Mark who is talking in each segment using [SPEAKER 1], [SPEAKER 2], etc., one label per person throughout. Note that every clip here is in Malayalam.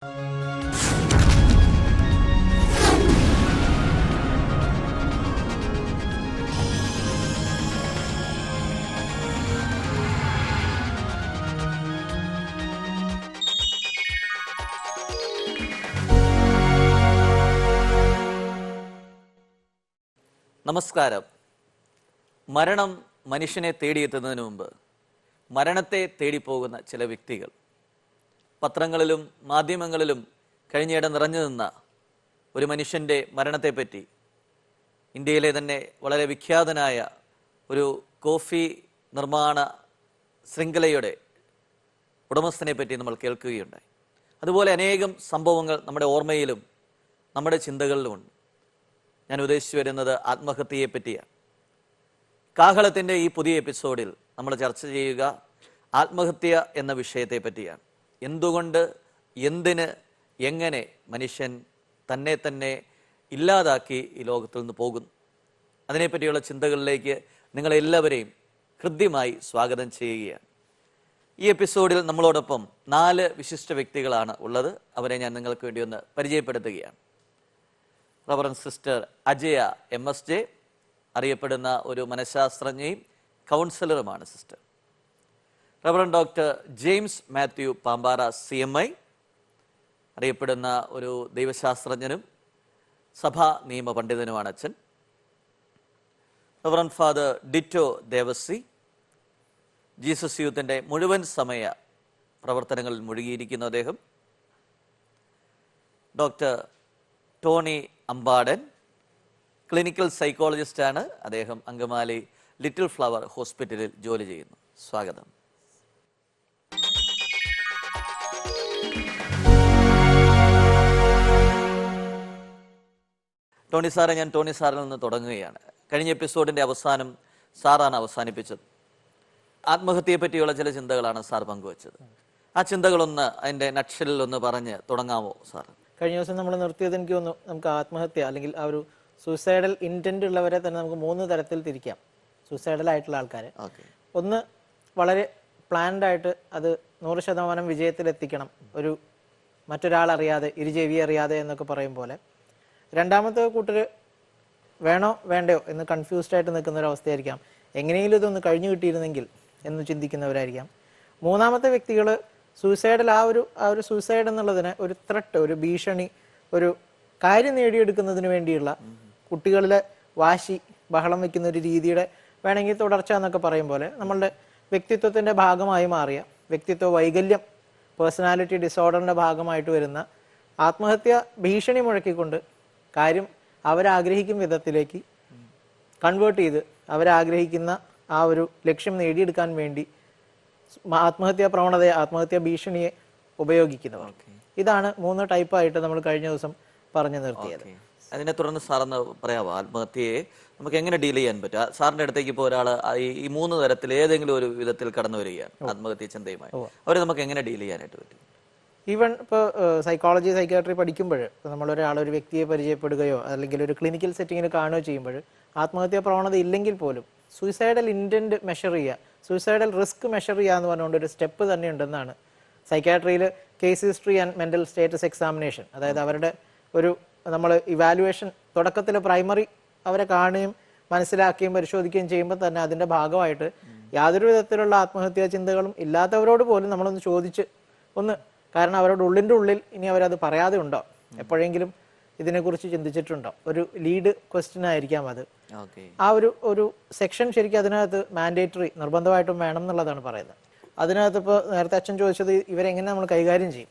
[SPEAKER 1] നമസ്കാരം. മരണം മനുഷ്യനെ തേടിയെത്തുന്നതിന് മുമ്പ് മരണത്തെ തേടിപ്പോകുന്ന ചില വ്യക്തികൾ പത്രങ്ങളിലും മാധ്യമങ്ങളിലും കഴിഞ്ഞയിടെ നിറഞ്ഞു നിന്ന ഒരു മനുഷ്യൻ്റെ മരണത്തെപ്പറ്റി, ഇന്ത്യയിലെ തന്നെ വളരെ വിഖ്യാതനായ ഒരു കോഫി നിർമ്മാണ ശൃംഖലയുടെ ഉടമസ്ഥനെ പറ്റി നമ്മൾ കേൾക്കുകയുണ്ടായി. അതുപോലെ അനേകം സംഭവങ്ങൾ നമ്മുടെ ഓർമ്മയിലും നമ്മുടെ ചിന്തകളിലുമുണ്ട്. ഞാൻ ഉദ്ദേശിച്ചു വരുന്നത് ആത്മഹത്യയെ പറ്റിയാണ്. കാഹളത്തിൻ്റെ ഈ പുതിയ എപ്പിസോഡിൽ നമ്മൾ ചർച്ച ചെയ്യുക ആത്മഹത്യ എന്ന വിഷയത്തെ പറ്റിയാണ്. എന്തുകൊണ്ട്, എന്തിന്, എങ്ങനെ മനുഷ്യൻ തന്നെ ഇല്ലാതാക്കി ഈ ലോകത്തിൽ നിന്ന് പോകുന്നു, അതിനെപ്പറ്റിയുള്ള ചിന്തകളിലേക്ക് നിങ്ങളെല്ലാവരെയും ഹൃദ്യമായി സ്വാഗതം ചെയ്യുകയാണ്. ഈ എപ്പിസോഡിൽ നമ്മളോടൊപ്പം 4 വിശിഷ്ട വ്യക്തികളാണ് ഉള്ളത്. അവരെ ഞാൻ നിങ്ങൾക്ക് വേണ്ടി ഒന്ന് പരിചയപ്പെടുത്തുകയാണ്. റവറൻ സിസ്റ്റർ അജയ MSJ, അറിയപ്പെടുന്ന ഒരു മനഃശാസ്ത്രജ്ഞയും കൗൺസിലറുമാണ് sister. Reverend doctor James Mathew Pampara CMI, അറിയപ്പെടുന്ന ഒരു ദൈവശാസ്ത്രജ്ഞനും സഭാ നിയമ പണ്ഡിതനുമാണ് അച്ഛൻ. Reverend father Dito Devasi, Jesus യൂത്തിൻ്റെ മുഴുവൻ സമയ പ്രവർത്തനങ്ങളിൽ മുഴുകിയിരിക്കുന്ന അദ്ദേഹം. ഡോക്ടർ ടോണി അമ്പാടൻ, ക്ലിനിക്കൽ സൈക്കോളജിസ്റ്റാണ്. അദ്ദേഹം അങ്കമാലി ലിറ്റിൽ ഫ്ലവർ ഹോസ്പിറ്റലിൽ ജോലി ചെയ്യുന്നു. സ്വാഗതം. ടോണി സാറെ, ഞാൻ ടോണി സാറിൽ നിന്ന് തുടങ്ങുകയാണ്. കഴിഞ്ഞ എപ്പിസോഡിൻ്റെ അവസാനം സാറാണ് അവസാനിപ്പിച്ചത്. ആത്മഹത്യയെ പറ്റിയുള്ള ചില ചിന്തകളാണ് സാർ പങ്കുവച്ചത്. ആ ചിന്തകളൊന്ന് അതിൻ്റെ നട്ഷലിൽ ഒന്ന് പറഞ്ഞ് തുടങ്ങാമോ സാർ?
[SPEAKER 2] കഴിഞ്ഞ ദിവസം നമ്മൾ നിർത്തിയത് എനിക്ക് തോന്നുന്നു, നമുക്ക് ആത്മഹത്യ അല്ലെങ്കിൽ ആ ഒരു സൂസൈഡൽ ഇൻറ്റൻറ്റ് ഉള്ളവരെ തന്നെ നമുക്ക് 3 തരത്തിൽ തിരിക്കാം. സൂസൈഡൽ ആയിട്ടുള്ള ആൾക്കാരെ, ഒന്ന് വളരെ പ്ലാൻഡ് ആയിട്ട് അത് 100% വിജയത്തിലെത്തിക്കണം, ഒരു മറ്റൊരാൾ അറിയാതെ, ഇരുചെവി അറിയാതെ എന്നൊക്കെ പറയും പോലെ. രണ്ടാമത്തെ കൂട്ടർ വേണോ വേണ്ടയോ എന്ന് കൺഫ്യൂസ്ഡ് ആയിട്ട് നിൽക്കുന്ന ഒരു അവസ്ഥയായിരിക്കാം. എങ്ങനെയെങ്കിലും ഇതൊന്ന് കഴിഞ്ഞു കിട്ടിയിരുന്നെങ്കിൽ എന്ന് ചിന്തിക്കുന്നവരായിരിക്കാം. മൂന്നാമത്തെ വ്യക്തികൾ സൂസൈഡൽ ആ ഒരു സൂസൈഡ് എന്നുള്ളതിന് ഒരു ത്രെട്ട്, ഒരു ഭീഷണി, ഒരു കാര്യം നേടിയെടുക്കുന്നതിന് വേണ്ടിയുള്ള കുട്ടികളിലെ വാശി, ബഹളം വയ്ക്കുന്ന ഒരു രീതിയുടെ വേണമെങ്കിൽ തുടർച്ച എന്നൊക്കെ പറയും പോലെ നമ്മളുടെ വ്യക്തിത്വത്തിൻ്റെ ഭാഗമായി മാറിയ, വ്യക്തിത്വ വൈകല്യം, പേഴ്സണാലിറ്റി ഡിസോർഡറിൻ്റെ ഭാഗമായിട്ട് വരുന്ന ആത്മഹത്യ ഭീഷണി മുഴക്കിക്കൊണ്ട് കാര്യം അവരാഗ്രഹിക്കും വിധത്തിലേക്ക് കൺവേർട്ട് ചെയ്ത് അവരാഗ്രഹിക്കുന്ന ആ ഒരു ലക്ഷ്യം നേടിയെടുക്കാൻ വേണ്ടി ആത്മഹത്യാ പ്രവണതയെ, ആത്മഹത്യാ ഭീഷണിയെ ഉപയോഗിക്കുന്നവർ. ഇതാണ് 3 ടൈപ്പായിട്ട് നമ്മൾ കഴിഞ്ഞ ദിവസം പറഞ്ഞു നിർത്തിയത്.
[SPEAKER 1] അതിനെ തുടർന്ന് സാറെന്ന് പറയാമോ, ആത്മഹത്യയെ നമുക്ക് എങ്ങനെ ഡീൽ ചെയ്യാൻ പറ്റും? സാറിന്റെ അടുത്തേക്ക് ഇപ്പോൾ ഒരാൾ ഈ 3 തരത്തിൽ ഏതെങ്കിലും ഒരു വിധത്തിൽ കടന്നു വരികയാണ് ആത്മഹത്യ ചിന്തയുമായി, അവരെ നമുക്ക് എങ്ങനെ ഡീൽ ചെയ്യാനായിട്ട് പറ്റും?
[SPEAKER 2] ഈവൻ ഇപ്പോൾ സൈക്കോളജി, സൈക്യാട്രി പഠിക്കുമ്പോൾ നമ്മളൊരാളൊരു വ്യക്തിയെ പരിചയപ്പെടുകയോ അല്ലെങ്കിൽ ഒരു ക്ലിനിക്കൽ സെറ്റിങ്ങിൽ കാണുകയോ ചെയ്യുമ്പോൾ ആത്മഹത്യാ പ്രവണത ഇല്ലെങ്കിൽ പോലും സൂയിസൈഡൽ ഇൻറ്റൻറ്റ് മെഷർ ചെയ്യുക, സൂയിസൈഡൽ റിസ്ക് മെഷർ ചെയ്യുക എന്ന് പറഞ്ഞുകൊണ്ട് ഒരു സ്റ്റെപ്പ് തന്നെ ഉണ്ടെന്നാണ് സൈക്യാട്രിയിൽ case history and mental status examination. അതായത് അവരുടെ ഒരു നമ്മൾ ഇവാലുവേഷൻ തുടക്കത്തിൽ പ്രൈമറി അവരെ കാണുകയും മനസ്സിലാക്കുകയും പരിശോധിക്കുകയും ചെയ്യുമ്പോൾ തന്നെ അതിൻ്റെ ഭാഗമായിട്ട് യാതൊരു വിധത്തിലുള്ള ആത്മഹത്യാ ചിന്തകളും ഇല്ലാത്തവരോട് പോലും നമ്മളൊന്ന് ചോദിച്ച് കാരണം അവരുടെ ഉള്ളിൻ്റെ ഉള്ളിൽ ഇനി അവരത് പറയാതെ ഉണ്ടോ, എപ്പോഴെങ്കിലും ഇതിനെക്കുറിച്ച് ചിന്തിച്ചിട്ടുണ്ടോ, ഒരു ലീഡ് ക്വസ്റ്റ്യൻ ആയിരിക്കാം അത്. ആ ഒരു സെക്ഷൻ ശരിക്കും അതിനകത്ത് മാൻഡേറ്ററി, നിർബന്ധമായിട്ടും വേണം എന്നുള്ളതാണ് പറയുന്നത്. അതിനകത്ത് ഇപ്പോൾ നേരത്തെ അച്ഛൻ ചോദിച്ചത് ഇവരെങ്ങനെ നമ്മൾ കൈകാര്യം ചെയ്യും.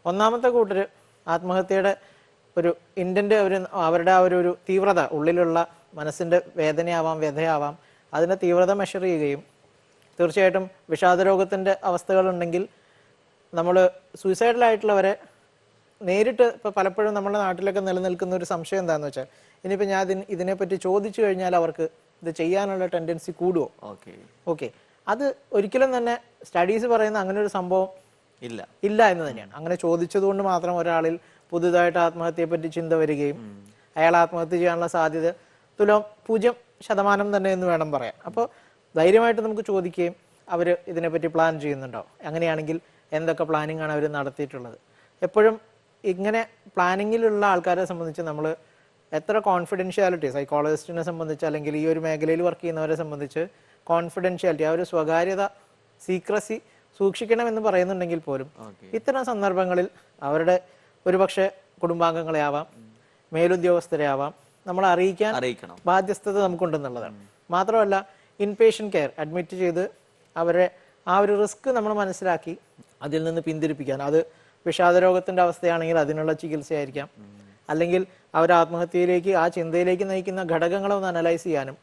[SPEAKER 2] ഒന്നാമത്തെ കൂട്ടർ ആത്മഹത്യയുടെ ഒരു ഇൻറ്റൻറ്റ്, അവരുടെ ആ ഒരു തീവ്രത, ഉള്ളിലുള്ള മനസ്സിൻ്റെ വേദനയാവാം, വ്യഥയാവാം, അതിൻ്റെ തീവ്രത മെഷർ ചെയ്യുകയും തീർച്ചയായിട്ടും വിഷാദരോഗത്തിൻ്റെ അവസ്ഥകളുണ്ടെങ്കിൽ നമ്മൾ സൂയിസൈഡലായിട്ടുള്ളവരെ നേരിട്ട് ഇപ്പോൾ പലപ്പോഴും നമ്മുടെ നാട്ടിലൊക്കെ നിലനിൽക്കുന്ന ഒരു സംശയം എന്താണെന്ന് വെച്ചാൽ, ഇനിയിപ്പോൾ ഞാൻ ഇതിനെപ്പറ്റി ചോദിച്ചു കഴിഞ്ഞാൽ അവർക്ക് ഇത് ചെയ്യാനുള്ള ടെൻഡൻസി കൂടുമോ? അത് ഒരിക്കലും തന്നെ സ്റ്റഡീസ് പറയുന്ന അങ്ങനെ ഒരു സംഭവം ഇല്ല എന്ന് തന്നെയാണ്. അങ്ങനെ ചോദിച്ചതുകൊണ്ട് മാത്രം ഒരാളിൽ പുതുതായിട്ട് ആത്മഹത്യയെപ്പറ്റി ചിന്ത വരികയും അയാൾ ആത്മഹത്യ ചെയ്യാനുള്ള സാധ്യത 0% തന്നെ എന്ന് വേണം പറയാൻ. അപ്പോൾ ധൈര്യമായിട്ട് നമുക്ക് ചോദിക്കുകയും അവർ ഇതിനെപ്പറ്റി പ്ലാൻ ചെയ്യുന്നുണ്ടോ, അങ്ങനെയാണെങ്കിൽ എന്തൊക്കെ പ്ലാനിങ് ആണ് അവർ നടത്തിയിട്ടുള്ളത്. എപ്പോഴും ഇങ്ങനെ പ്ലാനിങ്ങിലുള്ള ആൾക്കാരെ സംബന്ധിച്ച് നമ്മൾ എത്ര കോൺഫിഡൻഷ്യാലിറ്റി, സൈക്കോളജിസ്റ്റിനെ സംബന്ധിച്ച് അല്ലെങ്കിൽ ഈ ഒരു മേഖലയിൽ വർക്ക് ചെയ്യുന്നവരെ സംബന്ധിച്ച് കോൺഫിഡൻഷ്യാലിറ്റി, ആ ഒരു സ്വകാര്യത, സീക്രസി സൂക്ഷിക്കണമെന്ന് പറയുന്നുണ്ടെങ്കിൽ പോലും ഇത്തരം സന്ദർഭങ്ങളിൽ അവരുടെ ഒരുപക്ഷെ കുടുംബാംഗങ്ങളെ ആവാം, മേലുദ്യോഗസ്ഥരെ ആവാം, നമ്മൾ അറിയിക്കണം ബാധ്യസ്ഥത നമുക്കുണ്ടെന്നുള്ളതാണ്. മാത്രമല്ല ഇൻപേഷ്യൻ്റ് കെയർ അഡ്മിറ്റ് ചെയ്ത് അവരെ ആ ഒരു റിസ്ക് നമ്മൾ മനസ്സിലാക്കി അതിൽ നിന്ന് പിന്തിരിപ്പിക്കാൻ, അത് വിഷാദരോഗത്തിൻ്റെ അവസ്ഥയാണെങ്കിൽ അതിനുള്ള ചികിത്സയായിരിക്കാം, അല്ലെങ്കിൽ അവർ ആത്മഹത്യയിലേക്ക്, ആ ചിന്തയിലേക്ക് നയിക്കുന്ന ഘടകങ്ങളെ ഒന്ന് അനലൈസ് ചെയ്യാനും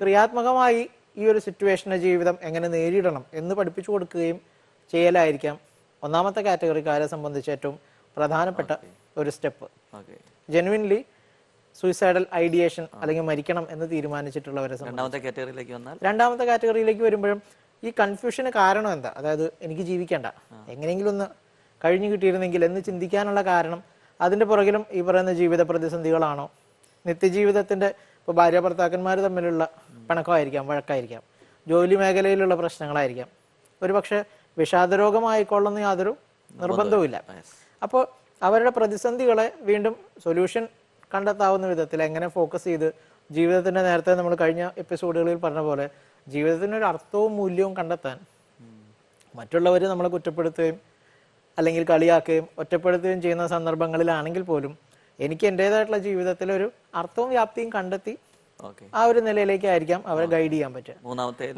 [SPEAKER 2] ക്രിയാത്മകമായി ഈ ഒരു സിറ്റുവേഷനെ ജീവിതം എങ്ങനെ നേരിടണം എന്ന് പഠിപ്പിച്ചു കൊടുക്കുകയും ചെയ്യലായിരിക്കാം ഒന്നാമത്തെ കാറ്റഗറിക്കാരെ സംബന്ധിച്ച് ഏറ്റവും പ്രധാനപ്പെട്ട ഒരു സ്റ്റെപ്പ്. ജെനുവിൻലി സൂയിസൈഡൽ ഐഡിയേഷൻ അല്ലെങ്കിൽ മരിക്കണം എന്ന് തീരുമാനിച്ചിട്ടുള്ളവരെ രണ്ടാമത്തെ കാറ്റഗറിയിലേക്ക് വരുമ്പോഴും ഈ കൺഫ്യൂഷന് കാരണം എന്താ, അതായത് എനിക്ക് ജീവിക്കേണ്ട, എങ്ങനെയെങ്കിലും ഒന്ന് കഴിഞ്ഞു കിട്ടിയിരുന്നെങ്കിൽ എന്ന് ചിന്തിക്കാനുള്ള കാരണം അതിൻ്റെ പുറകിലും ഈ പറയുന്ന ജീവിത പ്രതിസന്ധികളാണോ, നിത്യജീവിതത്തിൻ്റെ ഇപ്പോൾ ഭാര്യ ഭർത്താക്കന്മാർ തമ്മിലുള്ള പിണക്കമായിരിക്കാം, വഴക്കായിരിക്കാം, ജോലി മേഖലയിലുള്ള പ്രശ്നങ്ങളായിരിക്കാം, ഒരുപക്ഷെ വിഷാദരോഗമായിക്കൊള്ളുന്ന യാതൊരു നിർബന്ധവുമില്ല. അപ്പോൾ അവരുടെ പ്രതിസന്ധികളെ വീണ്ടും സൊല്യൂഷൻ കണ്ടെത്താവുന്ന വിധത്തിൽ എങ്ങനെ ഫോക്കസ് ചെയ്ത് ജീവിതത്തിൻ്റെ, നേരത്തെ നമ്മൾ കഴിഞ്ഞ എപ്പിസോഡുകളിൽ പറഞ്ഞ പോലെ ജീവിതത്തിനൊരു അർത്ഥവും മൂല്യവും കണ്ടെത്താൻ മറ്റുള്ളവർ നമ്മളെ കുറ്റപ്പെടുത്തുകയും അല്ലെങ്കിൽ കളിയാക്കുകയും ഒറ്റപ്പെടുത്തുകയും ചെയ്യുന്ന സന്ദർഭങ്ങളിലാണെങ്കിൽ പോലും എനിക്ക് എൻ്റേതായിട്ടുള്ള ജീവിതത്തിൽ ഒരു അർത്ഥവും വ്യാപ്തിയും കണ്ടെത്തി ആ ഒരു നിലയിലേക്കായിരിക്കാം അവരെ ഗൈഡ് ചെയ്യാൻ പറ്റുക.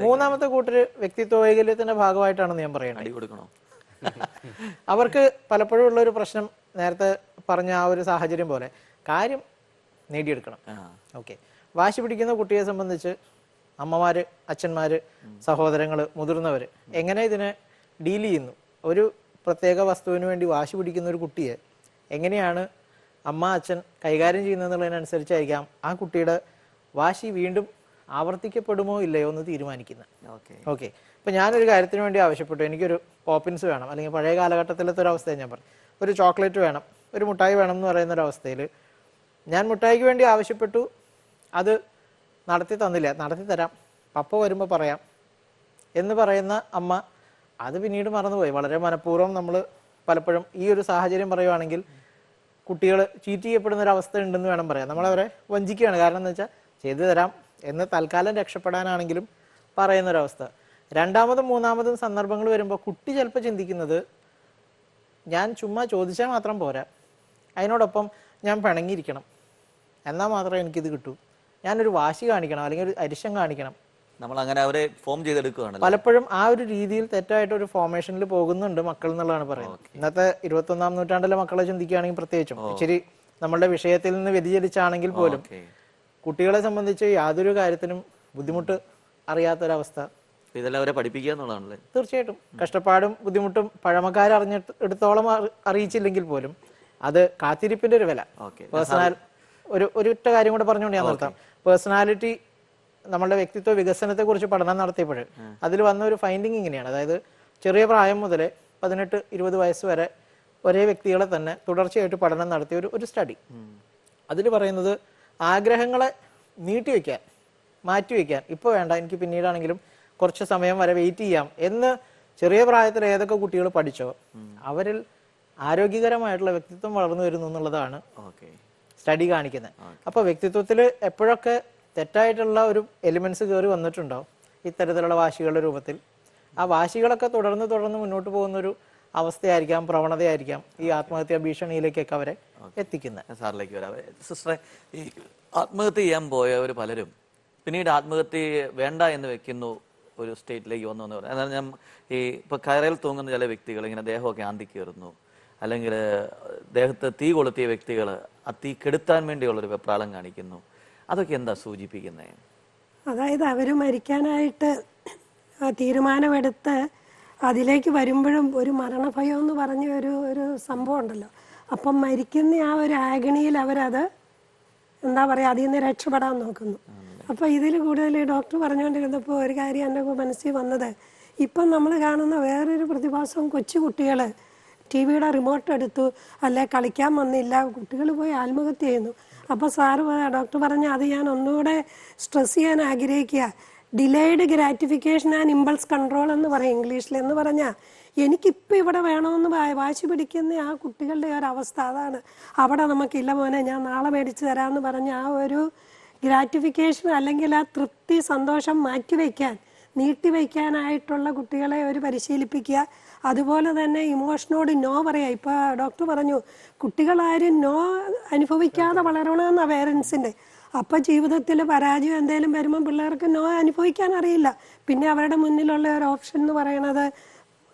[SPEAKER 2] മൂന്നാമത്തെ കൂട്ടര് വ്യക്തിത്വ വൈകല്യത്തിന്റെ ഭാഗമായിട്ടാണെന്ന് ഞാൻ പറയുന്നത്. അവർക്ക് പലപ്പോഴും ഉള്ള ഒരു പ്രശ്നം നേരത്തെ പറഞ്ഞ ആ ഒരു സാഹചര്യം പോലെ കാര്യം നേടിയെടുക്കണം. ഓക്കെ, വാശി പിടിക്കുന്ന കുട്ടിയെ സംബന്ധിച്ച് അമ്മമാര്, അച്ഛന്മാര്, സഹോദരങ്ങള്, മുതിർന്നവര് എങ്ങനെ ഇതിനെ ഡീൽ ചെയ്യുന്നു, ഒരു പ്രത്യേക വസ്തുവിന് വേണ്ടി വാശി പിടിക്കുന്ന ഒരു കുട്ടിയെ എങ്ങനെയാണ് അമ്മ, അച്ഛൻ കൈകാര്യം ചെയ്യുന്നതെന്നുള്ളതിനനുസരിച്ചായിരിക്കാം ആ കുട്ടിയുടെ വാശി വീണ്ടും ആവർത്തിക്കപ്പെടുമോ ഇല്ലയോ എന്ന് തീരുമാനിക്കുന്നത്. ഓക്കെ, ഇപ്പം ഞാനൊരു കാര്യത്തിന് വേണ്ടി ആവശ്യപ്പെട്ടു, എനിക്കൊരു പോപ്പിൻസ് വേണം, അല്ലെങ്കിൽ പഴയ കാലഘട്ടത്തിലത്തെ ഒരു അവസ്ഥയെ ഞാൻ പറഞ്ഞു, ഒരു ചോക്ലേറ്റ് വേണം, ഒരു മുട്ടായി വേണം എന്ന് പറയുന്ന ഒരു അവസ്ഥയിൽ ഞാൻ മുട്ടായിക്ക് വേണ്ടി ആവശ്യപ്പെട്ടു, അത് നടത്തി തന്നില്ല, നടത്തി തരാം, പപ്പ വരുമ്പോൾ പറയാം എന്ന് പറയുന്ന അമ്മ അത് പിന്നീട് മറന്നുപോയി. വളരെ മനഃപൂർവ്വം നമ്മൾ പലപ്പോഴും ഈ ഒരു സാഹചര്യം പറയുവാണെങ്കിൽ കുട്ടികൾ ചീറ്റ് ചെയ്യപ്പെടുന്ന ഒരു അവസ്ഥ ഉണ്ടെന്ന് വേണം പറയാം. നമ്മളവരെ വഞ്ചിക്കുകയാണ്. കാരണം എന്ന് വെച്ചാൽ ചെയ്തു തരാം എന്ന് തൽക്കാലം രക്ഷപ്പെടാനാണെങ്കിലും പറയുന്നൊരവസ്ഥ. രണ്ടാമതും മൂന്നാമതും സന്ദർഭങ്ങൾ വരുമ്പോൾ കുട്ടി ചിലപ്പോൾ ചിന്തിക്കുന്നത് ഞാൻ ചുമ്മാ ചോദിച്ചാൽ മാത്രം പോരാ, അതിനോടൊപ്പം ഞാൻ പിണങ്ങിയിരിക്കണം, എന്നാൽ മാത്രമേ എനിക്കിത് കിട്ടൂ, ഞാനൊരു വാശി കാണിക്കണം, അല്ലെങ്കിൽ ഒരു അരിശം കാണിക്കണം.
[SPEAKER 1] നമ്മൾ അങ്ങനെ അവരെ ഫോം ചെയ്തെടുക്കുകയാണ്.
[SPEAKER 2] പലപ്പോഴും ആ ഒരു രീതിയിൽ തെറ്റായിട്ട് ഒരു ഫോർമേഷനിൽ പോകുന്നുണ്ട് മക്കൾ എന്നുള്ളതാണ് പറയുന്നത്. ഇന്നത്തെ 21-ാം നൂറ്റാണ്ടിലെ മക്കളെ ചിന്തിക്കുകയാണെങ്കിൽ പ്രത്യേകിച്ചും ഇച്ചിരി നമ്മളുടെ വിഷയത്തിൽ നിന്ന് വ്യതിചലിച്ചാണെങ്കിൽ പോലും കുട്ടികളെ സംബന്ധിച്ച് യാതൊരു കാര്യത്തിനും ബുദ്ധിമുട്ട് അറിയാത്തൊരവസ്ഥ.
[SPEAKER 1] ഇതെല്ലാം അവരെ പഠിപ്പിക്കുക എന്നുള്ളതാണല്ലേ.
[SPEAKER 2] തീർച്ചയായിട്ടും കഷ്ടപ്പാടും ബുദ്ധിമുട്ടും പഴമക്കാരറിഞ്ഞെടുത്തോളം അറിയിച്ചില്ലെങ്കിൽ പോലും അത് കാത്തിരിപ്പിന്റെ ഒരു വില. ഒരൊറ്റ കാര്യം കൂടെ പറഞ്ഞുകൊണ്ട് ഞാൻ നിർത്താം. പേഴ്സണാലിറ്റി, നമ്മളുടെ വ്യക്തിത്വ വികസനത്തെ കുറിച്ച് പഠനം നടത്തിയപ്പോൾ അതിൽ വന്ന ഒരു ഫൈൻഡിങ് ഇങ്ങനെയാണ്. അതായത് ചെറിയ പ്രായം മുതലേ 18-20 വയസ്സ് വരെ ഒരേ വ്യക്തികളെ തന്നെ തുടർച്ചയായിട്ട് പഠനം നടത്തിയ ഒരു സ്റ്റഡി. അതിൽ പറയുന്നത് ആഗ്രഹങ്ങളെ നീട്ടിവെക്കാൻ, മാറ്റിവെക്കാൻ, ഇപ്പോൾ വേണ്ട, എനിക്ക് പിന്നീടാണെങ്കിലും കുറച്ച് സമയം വരെ വെയിറ്റ് ചെയ്യാം എന്ന് ചെറിയ പ്രായത്തിൽ ഏതൊക്കെ കുട്ടികൾ പഠിച്ചോ അവരിൽ ആരോഗ്യകരമായിട്ടുള്ള വ്യക്തിത്വം വളർന്നു വരുന്നു എന്നുള്ളതാണ് സ്റ്റഡി കാണിക്കുന്നത്. അപ്പോൾ വ്യക്തിത്വത്തിൽ എപ്പോഴൊക്കെ തെറ്റായിട്ടുള്ള ഒരു എലിമെന്റ്സ് കയറി വന്നിട്ടുണ്ടോ ഇത്തരത്തിലുള്ള വാശികളുടെ രൂപത്തിൽ, ആ വാശികളൊക്കെ തുടർന്ന് മുന്നോട്ട് പോകുന്നൊരു അവസ്ഥയായിരിക്കാം, പ്രവണതയായിരിക്കാം ഈ ആത്മഹത്യാ ഭീഷണിയിലേക്കൊക്കെ അവരെ എത്തിക്കുന്നത്.
[SPEAKER 1] സാറിലേക്ക് വരാം. സിസ്റ്ററെ, ഈ ആത്മഹത്യ ചെയ്യാൻ പോയവർ പലരും പിന്നീട് ആത്മഹത്യ വേണ്ട എന്ന് വെക്കുന്നു ഒരു സ്റ്റേറ്റിലേക്ക് വന്നു എന്ന് പറയാം. എന്നാൽ ഞാൻ ഈ ഇപ്പൊ കയറയിൽ തൂങ്ങുന്ന ചില വ്യക്തികൾ ഇങ്ങനെ ദേഹമൊക്കെ ആന്തി കയറുന്നു, അല്ലെങ്കിൽ ദേഹത്ത് തീ കൊളുത്തിയ വ്യക്തികൾ ആ തീ കെടുത്താൻ വേണ്ടിയുള്ളൊരു വെപ്രാളം കാണിക്കുന്നു, അതൊക്കെ എന്താ സൂചിപ്പിക്കുന്നത്?
[SPEAKER 3] അതായത് അവർ മരിക്കാനായിട്ട് തീരുമാനമെടുത്ത് അതിലേക്ക് വരുമ്പോഴും ഒരു മരണഭയം എന്ന് പറഞ്ഞ ഒരു സംഭവം ഉണ്ടല്ലോ. അപ്പം മരിക്കുന്ന ആ ഒരു ആഗണിയിൽ അവരത് എന്താ പറയുക, അതിൽ നിന്ന് രക്ഷപ്പെടാൻ നോക്കുന്നു. അപ്പോൾ ഇതിൽ കൂടുതൽ ഡോക്ടർ പറഞ്ഞുകൊണ്ടിരുന്നപ്പോൾ ഒരു കാര്യം എൻ്റെ മനസ്സിൽ വന്നത്, ഇപ്പം നമ്മൾ കാണുന്ന വേറൊരു പ്രതിഭാസം, കൊച്ചു കുട്ടികൾ TV-യുടെ റിമോട്ട് എടുത്തു, അല്ലെ കളിക്കാൻ വന്നില്ല, കുട്ടികൾ പോയി ആത്മഹത്യ ചെയ്യുന്നു. അപ്പോൾ ഡോക്ടർ പറഞ്ഞ അത് ഞാൻ ഒന്നുകൂടെ സ്ട്രെസ് ചെയ്യാൻ ആഗ്രഹിക്കുക. Delayed gratification and impulse control എന്ന് പറയും ഇംഗ്ലീഷിൽ. എന്ന് പറഞ്ഞാൽ എനിക്കിപ്പോൾ ഇവിടെ വേണമെന്ന് വാശി പിടിക്കുന്ന ആ കുട്ടികളുടെ ഒരവസ്ഥ അതാണ്. അവിടെ നമുക്കില്ല മോനെ ഞാൻ നാളെ മേടിച്ച് തരാമെന്ന് പറഞ്ഞ ആ ഒരു ഗ്രാറ്റിഫിക്കേഷൻ അല്ലെങ്കിൽ ആ തൃപ്തി സന്തോഷം മാറ്റിവെക്കാൻ നീട്ടിവെക്കാനായിട്ടുള്ള കുട്ടികളെ ഒരു പരിശീലിപ്പിക്കുക. അതുപോലെ തന്നെ ഇമോഷനോട് നോ പറയുക. ഇപ്പോൾ ഡോക്ടർ പറഞ്ഞു കുട്ടികളാരും നോ അനുഭവിക്കാതെ വളരണമെന്നാണ് പേരൻസിൻ്റെ. അപ്പോൾ ജീവിതത്തിൽ പരാജയം എന്തെങ്കിലും വരുമ്പോൾ പിള്ളേർക്ക് നോ അനുഭവിക്കാൻ അറിയില്ല. പിന്നെ അവരുടെ മുന്നിലുള്ള ഒരു ഓപ്ഷൻ എന്ന് പറയുന്നത്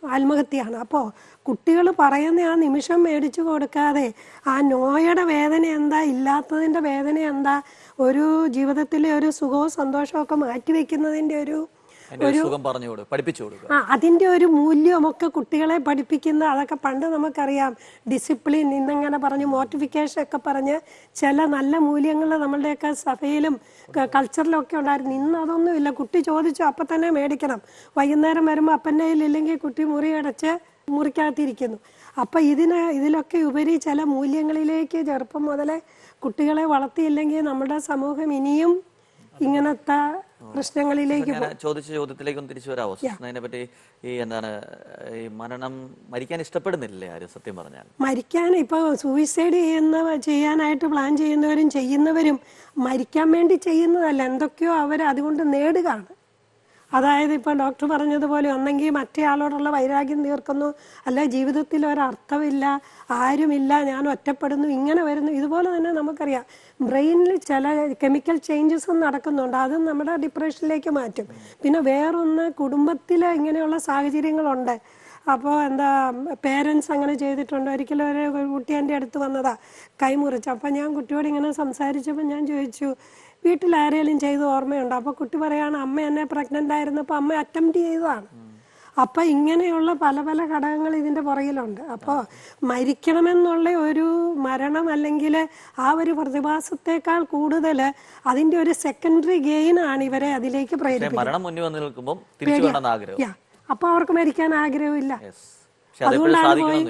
[SPEAKER 3] ആത്മഹത്യയാണ്. അപ്പോൾ കുട്ടികൾ പറയുന്ന ആ നിമിഷം മേടിച്ചു കൊടുക്കാതെ ആ നോയുടെ വേദന എന്താ, ഇല്ലാത്തതിൻ്റെ വേദന എന്താ, ഒരു ജീവിതത്തിലെ ഒരു സുഖവും സന്തോഷവും ഒക്കെ മാറ്റിവെക്കുന്നതിൻ്റെ ഒരു അതിന്റെ ഒരു മൂല്യമൊക്കെ കുട്ടികളെ പഠിപ്പിക്കുന്ന, അതൊക്കെ പണ്ട് നമുക്കറിയാം. ഡിസിപ്ലിൻ ഇന്നിങ്ങനെ പറഞ്ഞ് മോട്ടിഫിക്കേഷൻ ഒക്കെ പറഞ്ഞ് ചില നല്ല മൂല്യങ്ങൾ നമ്മളുടെയൊക്കെ സഭയിലും കൾച്ചറിലും ഒക്കെ ഉണ്ടായിരുന്നു. ഇന്ന് അതൊന്നുമില്ല. കുട്ടി ചോദിച്ചു അപ്പം തന്നെ മേടിക്കണം. വൈകുന്നേരം വരുമ്പോൾ അപ്പൻ്റെ കയ്യിലില്ലെങ്കിൽ കുട്ടി മുറിയടച്ച് മുറിക്കകത്തിരിക്കുന്നു. അപ്പം ഇതിലൊക്കെ ഉപരി ചില മൂല്യങ്ങളിലേക്ക് ചെറുപ്പം മുതലേ കുട്ടികളെ വളർത്തിയില്ലെങ്കിൽ നമ്മുടെ സമൂഹം ഇനിയും ഇങ്ങനത്തെ പ്രശ്നങ്ങളിലേക്ക്
[SPEAKER 1] ചോദിച്ച ചോദ്യത്തിലേക്കും തിരിച്ചു വരാമോ? അതിനെപ്പറ്റി ഈ മരിക്കാൻ ഇഷ്ടപ്പെടുന്നില്ലേ ആരും? സത്യം പറഞ്ഞാൽ
[SPEAKER 3] മരിക്കാൻ ഇപ്പൊ സൂയിസൈഡ് ചെയ്യാനായിട്ട് പ്ലാൻ ചെയ്യുന്നവരും മരിക്കാൻ വേണ്ടി ചെയ്യുന്നതല്ല, എന്തൊക്കെയോ അവർ അതുകൊണ്ട് നേടുകയാണ്. അതായത് ഇപ്പം ഡോക്ടർ പറഞ്ഞതുപോലെ ഒന്നെങ്കിൽ മറ്റേ ആളോടുള്ള വൈരാഗ്യം തീർക്കുന്നു, അല്ല ജീവിതത്തിൽ ഒരർത്ഥമില്ല, ആരുമില്ല, ഞാൻ ഒറ്റപ്പെടുന്നു, ഇങ്ങനെ വരുന്നു. ഇതുപോലെ തന്നെ നമുക്കറിയാം ബ്രെയിനിൽ ചില കെമിക്കൽ ചേഞ്ചസും നടക്കുന്നുണ്ട്. അതും നമ്മുടെ ഡിപ്രഷനിലേക്ക് മാറ്റും. പിന്നെ വേറൊന്ന്, കുടുംബത്തിൽ ഇങ്ങനെയുള്ള സാഹചര്യങ്ങളുണ്ട്. അപ്പോൾ പേരൻസ് അങ്ങനെ ചെയ്തിട്ടുണ്ട്. ഒരിക്കലും ഒരു കുട്ടി എൻ്റെ അടുത്ത് വന്നതാ, കൈമുറിച്ചു. അപ്പം ഞാൻ കുട്ടിയോട് ഇങ്ങനെ സംസാരിച്ചപ്പോൾ ഞാൻ ചോദിച്ചു വീട്ടിൽ ആരെങ്കിലും ചെയ്ത് ഓർമ്മയുണ്ടോ? അപ്പോൾ കുട്ടി പറയാണ് അമ്മ എന്നെ പ്രഗ്നൻ്റ് ആയിരുന്നപ്പോൾ അമ്മ അറ്റംപ്റ്റ് ചെയ്തതാണ്. അപ്പം ഇങ്ങനെയുള്ള പല പല ഘടകങ്ങൾ ഇതിൻ്റെ പുറകിലുണ്ട്. അപ്പോൾ മരിക്കണമെന്നുള്ള ഒരു മരണം അല്ലെങ്കിൽ ആ ഒരു പ്രതിഭാസത്തെക്കാൾ കൂടുതൽ അതിൻ്റെ ഒരു സെക്കൻഡറി ഗെയിനാണ് ഇവരെ അതിലേക്ക് പ്രേരിപ്പിക്കുന്നത്. അപ്പോൾ അവർക്ക് മരിക്കാൻ ആഗ്രഹമില്ല. അതുകൊണ്ടാണ് പോയി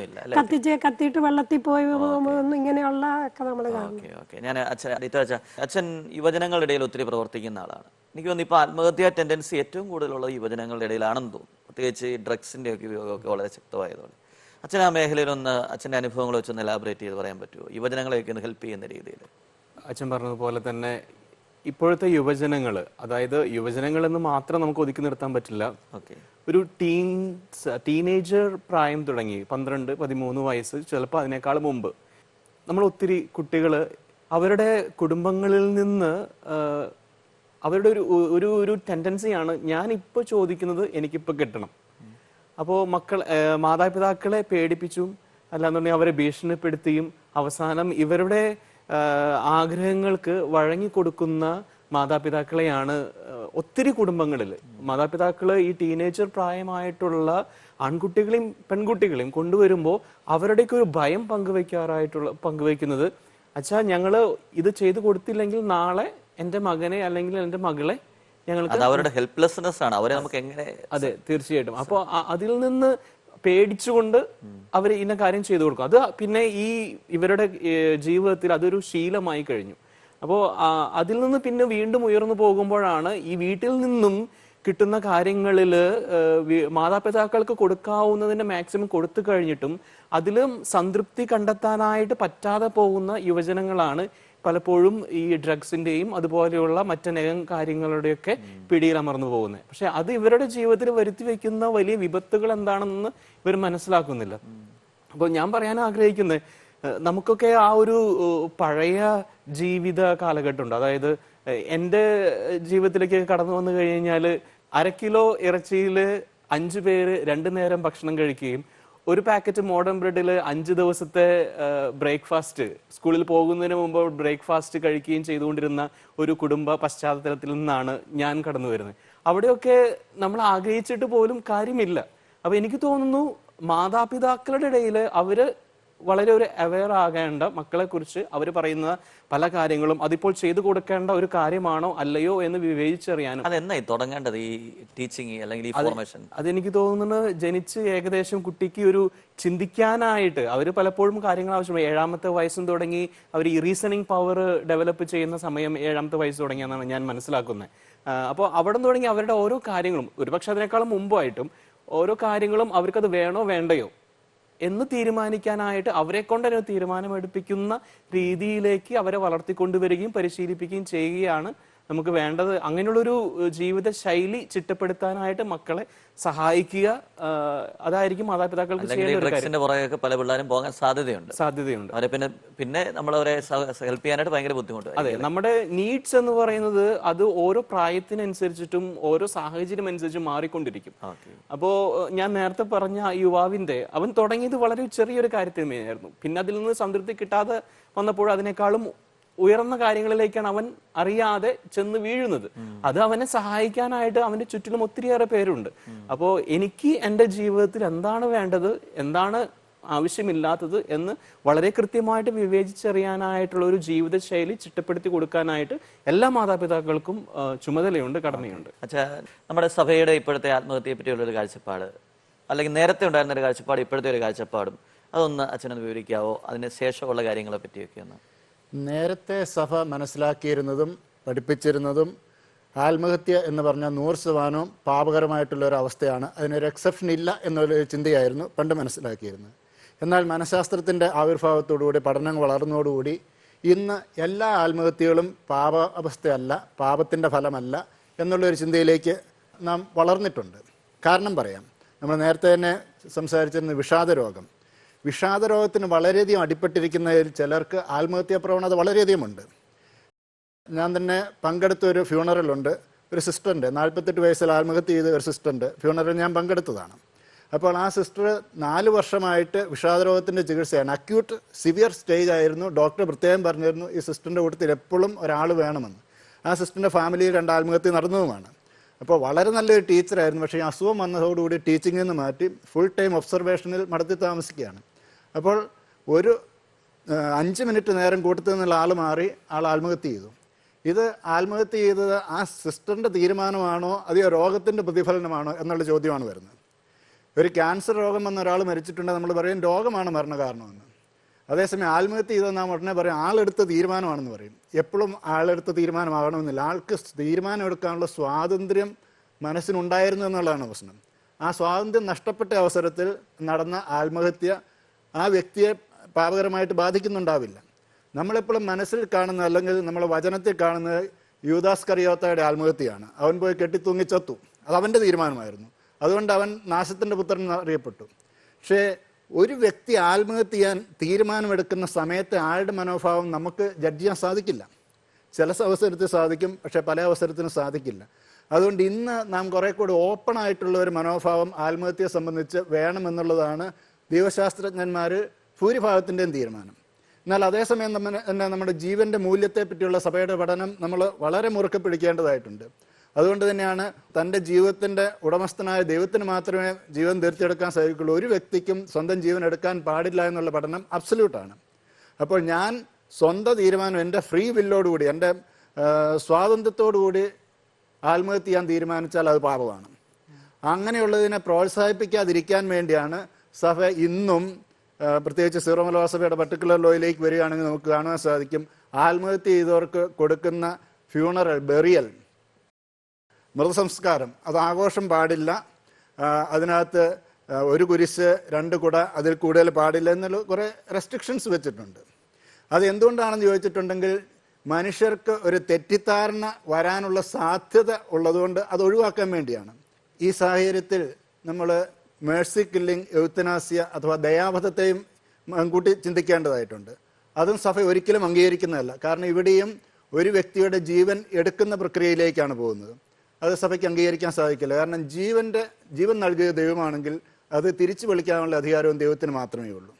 [SPEAKER 3] കത്തിയിട്ട് വെള്ളത്തിൽ പോയി ഇങ്ങനെയുള്ള ഒക്കെ നമ്മൾ കാണുന്നത്.
[SPEAKER 1] അച്ഛൻ യുവജനങ്ങളുടെ ഇടയിൽ ഒത്തിരി പ്രവർത്തിക്കുന്ന ആളാണ്. എനിക്ക് തോന്നുന്നു ഇപ്പൊ ആത്മഹത്യാ ടെൻഡൻസി ഏറ്റവും കൂടുതലുള്ള യുവജനങ്ങളുടെ ഇടയിലാണെന്ന് തോന്നുന്നു. പ്രത്യേകിച്ച് ഈ ഡ്രഗ്സിന്റെ ഒക്കെ ഉപയോഗമൊക്കെ വളരെ ശക്തമായതുകൊണ്ട് അച്ഛൻ ആ മേഖലയിലൊന്ന് അച്ഛൻ്റെ അനുഭവങ്ങൾ വെച്ചൊന്ന് എലാബറേറ്റ് ചെയ്ത് പറയാൻ പറ്റുമോ? യുവജനങ്ങളെയൊക്കെ ഒന്ന് ഹെൽപ്പ് ചെയ്യുന്ന രീതിയിൽ.
[SPEAKER 4] അച്ഛൻ പറഞ്ഞതുപോലെ തന്നെ ഇപ്പോഴത്തെ യുവജനങ്ങൾ, അതായത് യുവജനങ്ങൾ എന്ന് മാത്രം നമുക്ക് ഒതുക്കി നിർത്താൻ പറ്റില്ല. ഒരു ടീനേജർ പ്രായം തുടങ്ങി 12-13 വയസ്സ്, ചിലപ്പോൾ അതിനേക്കാൾ മുമ്പ് നമ്മൾ ഒത്തിരി കുട്ടികൾ അവരുടെ കുടുംബങ്ങളിൽ നിന്ന് അവരുടെ ഒരു ടെൻഡൻസിയാണ് ഞാനിപ്പോൾ ചോദിക്കുന്നത് എനിക്കിപ്പോൾ കിട്ടണം. അപ്പോൾ മാതാപിതാക്കളെ പേടിപ്പിച്ചും അല്ലാന്നുണ്ടെങ്കിൽ അവരെ ഭീഷണിപ്പെടുത്തിയും അവസാനം ഇവരുടെ ആഗ്രഹങ്ങൾക്ക് വഴങ്ങിക്കൊടുക്കുന്ന മാതാപിതാക്കളെയാണ് ഒത്തിരി കുടുംബങ്ങളിൽ. മാതാപിതാക്കൾ ഈ ടീനേജർ പ്രായമായിട്ടുള്ള ആൺകുട്ടികളെയും പെൺകുട്ടികളെയും കൊണ്ടുവരുമ്പോൾ അവരുടെയൊക്കെ ഒരു ഭയം പങ്കുവയ്ക്കുന്നത് അച്ഛാ ഞങ്ങൾ ഇത് ചെയ്തു കൊടുത്തില്ലെങ്കിൽ നാളെ എൻ്റെ മകനെ അല്ലെങ്കിൽ എൻ്റെ മകളെ ഞങ്ങൾക്ക്
[SPEAKER 1] അവരുടെ ഹെൽപ്ലെസ്നെസ് ആണ് അവരെ നമുക്ക് എങ്ങനെ.
[SPEAKER 4] അതെ, തീർച്ചയായിട്ടും. അപ്പോൾ അതിൽ നിന്ന് പേടിച്ചുകൊണ്ട് അവർ ഇന്ന കാര്യം ചെയ്തു കൊടുക്കും. അത് പിന്നെ ഇവരുടെ ജീവിതത്തിൽ അതൊരു ശീലമായി കഴിഞ്ഞു. അപ്പോൾ അതിൽ നിന്ന് പിന്നെ വീണ്ടും ഉയർന്നു പോകുമ്പോഴാണ് ഈ വീട്ടിൽ നിന്നും കിട്ടുന്ന കാര്യങ്ങളിൽ മാതാപിതാക്കൾക്ക് കൊടുക്കാവുന്നതിന്റെ മാക്സിമം കൊടുത്തു കഴിഞ്ഞിട്ടും അതിലും സംതൃപ്തി കണ്ടെത്താനായിട്ട് പറ്റാതെ പോകുന്ന യുവജനങ്ങളാണ് പലപ്പോഴും ഈ ഡ്രഗ്സിന്റെയും അതുപോലെയുള്ള മറ്റനേകം കാര്യങ്ങളുടെയൊക്കെ പിടിയിൽ അമർന്നു പോകുന്നത്. പക്ഷെ അത് ഇവരുടെ ജീവിതത്തിൽ വരുത്തി വെക്കുന്ന വലിയ വിപത്തുകൾ എന്താണെന്ന് ഇവർ മനസ്സിലാക്കുന്നില്ല. അപ്പോൾ ഞാൻ പറയാൻ ആഗ്രഹിക്കുന്നത്, നമുക്കൊക്കെ ആ ഒരു പഴയ ജീവിത കാലഘട്ടമുണ്ട്. അതായത് എൻ്റെ ജീവിതത്തിലേക്ക് കടന്നു വന്നു കഴിഞ്ഞാൽ 1/2 കിലോ ഇറച്ചിയിൽ 5 പേര് 2 നേരം ഭക്ഷണം കഴിക്കുകയും 1 പാക്കറ്റ് മോഡേൺ ബ്രെഡിൽ 5 ദിവസത്തെ ബ്രേക്ക്ഫാസ്റ്റ്, സ്കൂളിൽ പോകുന്നതിന് മുമ്പ് ബ്രേക്ക്ഫാസ്റ്റ് കഴിക്കുകയും ചെയ്തുകൊണ്ടിരുന്ന ഒരു കുടുംബ പശ്ചാത്തലത്തിൽ നിന്നാണ് ഞാൻ കടന്നു വരുന്നത്. അവിടെയൊക്കെ നമ്മൾ ആഗ്രഹിച്ചിട്ട് പോലും കാര്യമില്ല. അപ്പൊ എനിക്ക് തോന്നുന്നു മാതാപിതാക്കളുടെ ഇടയിൽ അവര് വളരെ ഒരു അവെയർ ആകേണ്ട, മക്കളെ കുറിച്ച് അവർ പറയുന്ന പല കാര്യങ്ങളും അതിപ്പോൾ ചെയ്തു കൊടുക്കേണ്ട ഒരു കാര്യമാണോ അല്ലയോ എന്ന് വിവേചിച്ചറിയാനും.
[SPEAKER 1] അതെന്നായി തുടങ്ങേണ്ടത് ഈ ടീച്ചിങ് അല്ലെങ്കിൽ ഈ ഫോർമേഷൻ?
[SPEAKER 4] അതെനിക്ക് തോന്നുന്നത് ജനിച്ച് ഏകദേശം കുട്ടിക്ക് ഒരു ചിന്തിക്കാനായിട്ട് അവർ പലപ്പോഴും കാര്യങ്ങൾ ആവശ്യമാണ്. 7ാമത്തെ വയസ്സും തുടങ്ങി അവർ ഈ റീസണിങ് പവർ ഡെവലപ്പ് ചെയ്യുന്ന സമയം 7ാമത്തെ വയസ്സ് തുടങ്ങിയെന്നാണ് ഞാൻ മനസ്സിലാക്കുന്നത്. അപ്പോൾ അവിടെ തുടങ്ങി അവരുടെ ഓരോ കാര്യങ്ങളും ഒരുപക്ഷെ അതിനേക്കാളും മുമ്പായിട്ടും ഓരോ കാര്യങ്ങളും അവർക്കത് വേണോ വേണ്ടയോ എന്ന് തീരുമാനിക്കാനായിട്ട് അവരെ കൊണ്ട് തന്നെ തീരുമാനമെടുപ്പിക്കുന്ന രീതിയിലേക്ക് അവരെ വളർത്തിക്കൊണ്ടുവരികയും പരിശീലിപ്പിക്കുകയും ചെയ്യുകയാണ് നമുക്ക് വേണ്ടത്. അങ്ങനെയുള്ളൊരു ജീവിത ശൈലി ചിട്ടപ്പെടുത്താനായിട്ട് മക്കളെ സഹായിക്കുക, അതായിരിക്കും മാതാപിതാക്കൾക്ക് ചെയ്യേണ്ട ഒരു കാര്യം.
[SPEAKER 1] ഡ്രഗ്സിന്റെ പുറകെയൊക്കെ പല പിള്ളേരും പോകാൻ സാധ്യതയുണ്ട്. അവരെ പിന്നെ നമ്മളവരെ ഹെൽപ്പ് ചെയ്യാനായിട്ട് ഭയങ്കര ബുദ്ധിമുട്ട്.
[SPEAKER 4] അതെ, നമ്മുടെ നീഡ്സ് എന്ന് പറയുന്നത് അത് ഓരോ പ്രായത്തിനനുസരിച്ചിട്ടും ഓരോ സാഹചര്യം അനുസരിച്ചും മാറിക്കൊണ്ടിരിക്കും. അപ്പോ ഞാൻ നേരത്തെ പറഞ്ഞ യുവാവിന്റെ അവൻ തുടങ്ങിയത് വളരെ ചെറിയൊരു കാര്യത്തിന്മേലായിരുന്നു. പിന്നെ അതിൽ നിന്ന് സംതൃപ്തി കിട്ടാതെ വന്നപ്പോൾ അതിനേക്കാളും ഉയർന്ന കാര്യങ്ങളിലേക്കാണ് അവൻ അറിയാതെ ചെന്ന് വീഴുന്നത്. അത് അവനെ സഹായിക്കാനായിട്ട് അവന്റെ ചുറ്റിലും ഒത്തിരിയേറെ പേരുണ്ട്. അപ്പോ എനിക്ക് എൻ്റെ ജീവിതത്തിൽ എന്താണ് വേണ്ടത്, എന്താണ് ആവശ്യമില്ലാത്തത് എന്ന് വളരെ കൃത്യമായിട്ട് വിവേചിച്ചറിയാനായിട്ടുള്ള ഒരു ജീവിതശൈലി ചിട്ടപ്പെടുത്തി കൊടുക്കാനായിട്ട് എല്ലാ മാതാപിതാക്കൾക്കും ചുമതലയുണ്ട്, കടമയുണ്ട്.
[SPEAKER 1] അച്ഛാ, നമ്മുടെ സഭയുടെ ഇപ്പോഴത്തെ ആത്മഹത്യയെ പറ്റിയുള്ള ഒരു കാഴ്ചപ്പാട്, അല്ലെങ്കിൽ നേരത്തെ ഉണ്ടായിരുന്ന ഒരു കാഴ്ചപ്പാട്, ഇപ്പോഴത്തെ ഒരു കാഴ്ചപ്പാടും, അതൊന്ന് അച്ഛനൊന്ന് വിവരിക്കാവോ? അതിന് ശേഷമുള്ള കാര്യങ്ങളെ പറ്റിയൊക്കെ ഒന്ന്.
[SPEAKER 5] നേരത്തെ സഭ മനസ്സിലാക്കിയിരുന്നതും പഠിപ്പിച്ചിരുന്നതും ആത്മഹത്യ എന്ന് പറഞ്ഞാൽ 100% പാപകരമായിട്ടുള്ള ഒരു അവസ്ഥയാണ്, അതിനൊരു എക്സെപ്ഷൻ ഇല്ല എന്നൊരു ചിന്തയായിരുന്നു പണ്ട് മനസ്സിലാക്കിയിരുന്നത്. എന്നാൽ മനഃശാസ്ത്രത്തിൻ്റെ ആവിർഭാവത്തോടുകൂടി, പഠനങ്ങൾ വളർന്നതോടുകൂടി ഇന്ന് എല്ലാ ആത്മഹത്യകളും പാപ അവസ്ഥയല്ല, പാപത്തിൻ്റെ ഫലമല്ല എന്നുള്ളൊരു ചിന്തയിലേക്ക് നാം വളർന്നിട്ടുണ്ട്. കാരണം പറയാം, നമ്മൾ നേരത്തെ തന്നെ സംസാരിച്ചിരുന്ന വിഷാദരോഗം. വിഷാദരോഗത്തിന് വളരെയധികം അടിപ്പെട്ടിരിക്കുന്നതിൽ ചിലർക്ക് ആത്മഹത്യാ പ്രവണത വളരെയധികമുണ്ട്. ഞാൻ തന്നെ പങ്കെടുത്ത ഒരു ഫ്യൂണറലുണ്ട്, ഒരു സിസ്റ്ററിൻ്റെ 48 വയസ്സിൽ ആത്മഹത്യ ചെയ്ത ഒരു സിസ്റ്ററിൻ്റെ ഫ്യൂണറൽ ഞാൻ പങ്കെടുത്തതാണ്. അപ്പോൾ ആ സിസ്റ്റർ 4 വർഷമായിട്ട് വിഷാദരോഗത്തിൻ്റെ ചികിത്സയാണ്. അക്യൂട്ട് സിവിയർ സ്റ്റേജ് ആയിരുന്നു. ഡോക്ടർ പ്രത്യേകം പറഞ്ഞിരുന്നു ഈ സിസ്റ്ററിൻ്റെ കൂട്ടത്തിൽ എപ്പോഴും ഒരാൾ വേണമെന്ന്. ആ സിസ്റ്ററിൻ്റെ ഫാമിലിയിൽ 2 ആത്മഹത്യ നടന്നതുമാണ്. അപ്പോൾ വളരെ നല്ലൊരു ടീച്ചറായിരുന്നു. പക്ഷേ ഈ അസുഖം വന്നതോടുകൂടി ടീച്ചിങ്ങിൽ നിന്ന് മാറ്റി ഫുൾ ടൈം ഒബ്സർവേഷനിൽ മടത്തി താമസിക്കുകയാണ്. അപ്പോൾ ഒരു 5 മിനിറ്റ് നേരം കൂട്ടത്തിൽ നിന്നുള്ള ആൾ മാറി, ആൾ ആത്മഹത്യ ചെയ്തു. ഇത് ആത്മഹത്യ ചെയ്തത് ആ സിസ്റ്ററിൻ്റെ തീരുമാനമാണോ അതോ രോഗത്തിൻ്റെ പ്രതിഫലനമാണോ എന്നുള്ള ചോദ്യമാണ് വരുന്നത്. ഒരു ക്യാൻസർ രോഗം വന്ന ഒരാൾ മരിച്ചിട്ടുണ്ടെങ്കിൽ നമ്മൾ പറയും രോഗമാണ് മരണകാരണമെന്ന്. അതേസമയം ആത്മഹത്യ ചെയ്താൽ നാം ഉടനെ പറയും ആളെടുത്ത തീരുമാനമാണെന്ന് പറയും. എപ്പോഴും ആളെടുത്ത തീരുമാനമാകണമെന്നില്ല. ആൾക്ക് തീരുമാനം എടുക്കാനുള്ള സ്വാതന്ത്ര്യം മനസ്സിനുണ്ടായിരുന്നു എന്നുള്ളതാണ് പ്രശ്നം. ആ സ്വാതന്ത്ര്യം നഷ്ടപ്പെട്ട അവസരത്തിൽ നടന്ന ആത്മഹത്യ ആ വ്യക്തിയെ പാപകരമായിട്ട് ബാധിക്കുന്നുണ്ടാവില്ല. നമ്മളെപ്പോഴും മനസ്സിൽ കാണുന്ന, അല്ലെങ്കിൽ നമ്മൾ വചനത്തിൽ കാണുന്നത് യൂദാസ് കറിയോത്തയുടെ ആത്മഹത്യയാണ്. അവൻ പോയി കെട്ടിത്തൂങ്ങി ചത്തു. അത് അവൻ്റെ തീരുമാനമായിരുന്നു. അതുകൊണ്ട് അവൻ നാശത്തിൻ്റെ പുത്രൻ എന്നറിയപ്പെട്ടു. പക്ഷേ ഒരു വ്യക്തി ആത്മഹത്യ ചെയ്യാൻ തീരുമാനമെടുക്കുന്ന സമയത്ത് ആളുടെ മനോഭാവം നമുക്ക് ജഡ്ജ് ചെയ്യാൻ സാധിക്കില്ല. ചില അവസരത്തിൽ സാധിക്കും, പക്ഷേ പല അവസരത്തിനും സാധിക്കില്ല. അതുകൊണ്ട് ഇന്ന് നാം കുറെ കൂടി ഓപ്പൺ ആയിട്ടുള്ള ഒരു മനോഭാവം ആത്മഹത്യയെ സംബന്ധിച്ച് വേണമെന്നുള്ളതാണ് ദൈവശാസ്ത്രജ്ഞന്മാർ ഭൂരിഭാഗത്തിൻ്റെയും തീരുമാനം. എന്നാൽ അതേസമയം തന്നെ നമ്മുടെ ജീവൻ്റെ മൂല്യത്തെ പറ്റിയുള്ള സഭയുടെ പഠനം നമ്മൾ വളരെ മുറുക്കെ പിടിക്കേണ്ടതായിട്ടുണ്ട്. അതുകൊണ്ട് തന്നെയാണ് തൻ്റെ ജീവിതത്തിൻ്റെ ഉടമസ്ഥനായ ദൈവത്തിന് മാത്രമേ ജീവൻ തീർച്ചയെടുക്കാൻ സാധിക്കുള്ളൂ. ഒരു വ്യക്തിക്കും സ്വന്തം ജീവൻ എടുക്കാൻ പാടില്ല എന്നുള്ള പഠനം അബ്സല്യൂട്ടാണ്. അപ്പോൾ ഞാൻ സ്വന്തം തീരുമാനം, എൻ്റെ ഫ്രീ വില്ലോടുകൂടി, എൻ്റെ സ്വാതന്ത്ര്യത്തോടുകൂടി ആത്മഹത്യ ചെയ്യാൻ തീരുമാനിച്ചാൽ അത് പാപമാണ്. അങ്ങനെയുള്ളതിനെ പ്രോത്സാഹിപ്പിക്കാതിരിക്കാൻ വേണ്ടിയാണ് സഭ ഇന്നും, പ്രത്യേകിച്ച് സീറോ മലബാർ സഭയുടെ പർട്ടിക്കുലർ ലോയിലേക്ക് വരികയാണെങ്കിൽ നമുക്ക് കാണുവാൻ സാധിക്കും, ആത്മഹത്യ ചെയ്തവർക്ക് കൊടുക്കുന്ന ഫ്യൂണറൽ, ബെറിയൽ, മൃതസംസ്കാരം, അത് ആഘോഷം പാടില്ല, അതിനകത്ത് ഒരു കുരിശ് 2 കുട, അതിൽ കൂടുതൽ പാടില്ല എന്നുള്ള കുറേ റെസ്ട്രിക്ഷൻസ് വെച്ചിട്ടുണ്ട്. അത് എന്തുകൊണ്ടാണെന്ന് ചോദിച്ചിട്ടുണ്ടെങ്കിൽ മനുഷ്യർക്ക് ഒരു തെറ്റിദ്ധാരണ വരാനുള്ള സാധ്യത ഉള്ളതുകൊണ്ട് അത് ഒഴിവാക്കാൻ വേണ്ടിയാണ്. ഈ സാഹചര്യത്തിൽ നമ്മൾ മേഴ്സി കില്ലിംഗ്, എഴുത്തനാസിയ അഥവാ ദയാവധത്തെയും മുൻകൂട്ടി ചിന്തിക്കേണ്ടതായിട്ടുണ്ട്. അതും സഭ ഒരിക്കലും അംഗീകരിക്കുന്നതല്ല. കാരണം ഇവിടെയും ഒരു വ്യക്തിയുടെ ജീവൻ എടുക്കുന്ന പ്രക്രിയയിലേക്കാണ് പോകുന്നത്. അത് സഭയ്ക്ക് അംഗീകരിക്കാൻ സാധിക്കില്ല. കാരണം ജീവൻ നൽകിയ ദൈവമാണെങ്കിൽ അത് തിരിച്ചു വിളിക്കാനുള്ള അധികാരവും ദൈവത്തിന് മാത്രമേ ഉള്ളൂ.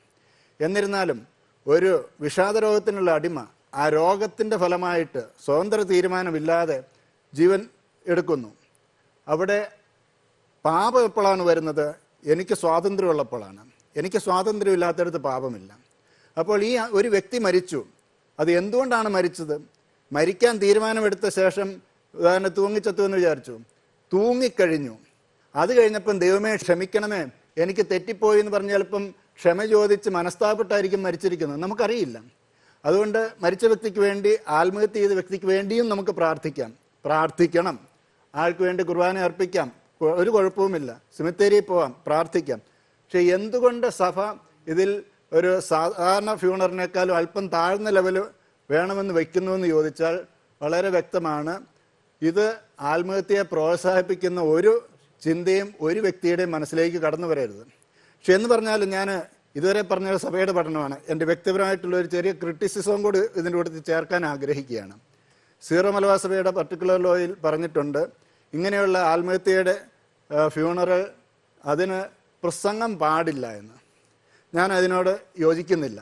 [SPEAKER 5] എന്നിരുന്നാലും ഒരു വിഷാദരോഗത്തിനുള്ള അടിമ ആ രോഗത്തിൻ്റെ ഫലമായിട്ട് സ്വതന്ത്ര തീരുമാനമില്ലാതെ ജീവൻ എടുക്കുന്നു. അവിടെ പാപം എപ്പോഴാണ് വരുന്നത്? എനിക്ക് സ്വാതന്ത്ര്യമുള്ളപ്പോഴാണ്. എനിക്ക് സ്വാതന്ത്ര്യമില്ലാത്തടത്ത് പാപമില്ല. അപ്പോൾ ഈ ഒരു വ്യക്തി മരിച്ചു. അത് എന്തുകൊണ്ടാണ് മരിച്ചത്? മരിക്കാൻ തീരുമാനമെടുത്ത ശേഷം ഉദാഹരണം തൂങ്ങിച്ചത്തു എന്ന് വിചാരിച്ചു, തൂങ്ങിക്കഴിഞ്ഞു. അത് കഴിഞ്ഞപ്പം ദൈവമേ ക്ഷമിക്കണമേ, എനിക്ക് തെറ്റിപ്പോയി എന്ന് പറഞ്ഞ് ചിലപ്പം ക്ഷമ ചോദിച്ച് മനസ്താപപ്പെട്ടായിരിക്കും മരിച്ചിരിക്കുന്നത്, നമുക്കറിയില്ല. അതുകൊണ്ട് മരിച്ച വ്യക്തിക്ക് വേണ്ടി, ആത്മഹത്യ ചെയ്ത വ്യക്തിക്ക് വേണ്ടിയും നമുക്ക് പ്രാർത്ഥിക്കണം. ആൾക്ക് വേണ്ടി കുർബാന അർപ്പിക്കാം, ഒരു കുഴപ്പവുമില്ല, സെമിത്തേരിയിൽ പോവാം, പ്രാർത്ഥിക്കാം. പക്ഷെ എന്തുകൊണ്ട് സഭ ഇതിൽ ഒരു സാധാരണ ഫ്യൂണറിനേക്കാളും അല്പം താഴ്ന്ന ലെവല് വേണമെന്ന് വയ്ക്കുന്നു എന്ന് ചോദിച്ചാൽ വളരെ വ്യക്തമാണ്. ഇത് ആത്മഹത്യയെ പ്രോത്സാഹിപ്പിക്കുന്ന ഒരു ചിന്തയും ഒരു വ്യക്തിയുടെയും മനസ്സിലേക്ക് കടന്നു വരരുത്. പക്ഷെ എന്ന് പറഞ്ഞാൽ ഞാൻ ഇതുവരെ പറഞ്ഞ സഭയുടെ പഠനമാണ്. എൻ്റെ വ്യക്തിപരമായിട്ടുള്ള ഒരു ചെറിയ ക്രിറ്റിസിസവും കൂടി ഇതിൻ്റെ കൂടെ ചേർക്കാൻ ആഗ്രഹിക്കുകയാണ്. സീറോ മലബാർ സഭയുടെ പർട്ടിക്കുലർ ലോയിൽ പറഞ്ഞിട്ടുണ്ട്, ഇങ്ങനെയുള്ള ആത്മഹത്യയുടെ ഫ്യൂണറൽ അതിന് പ്രസംഗം പാടില്ല എന്ന്. ഞാൻ അതിനോട് യോജിക്കുന്നില്ല.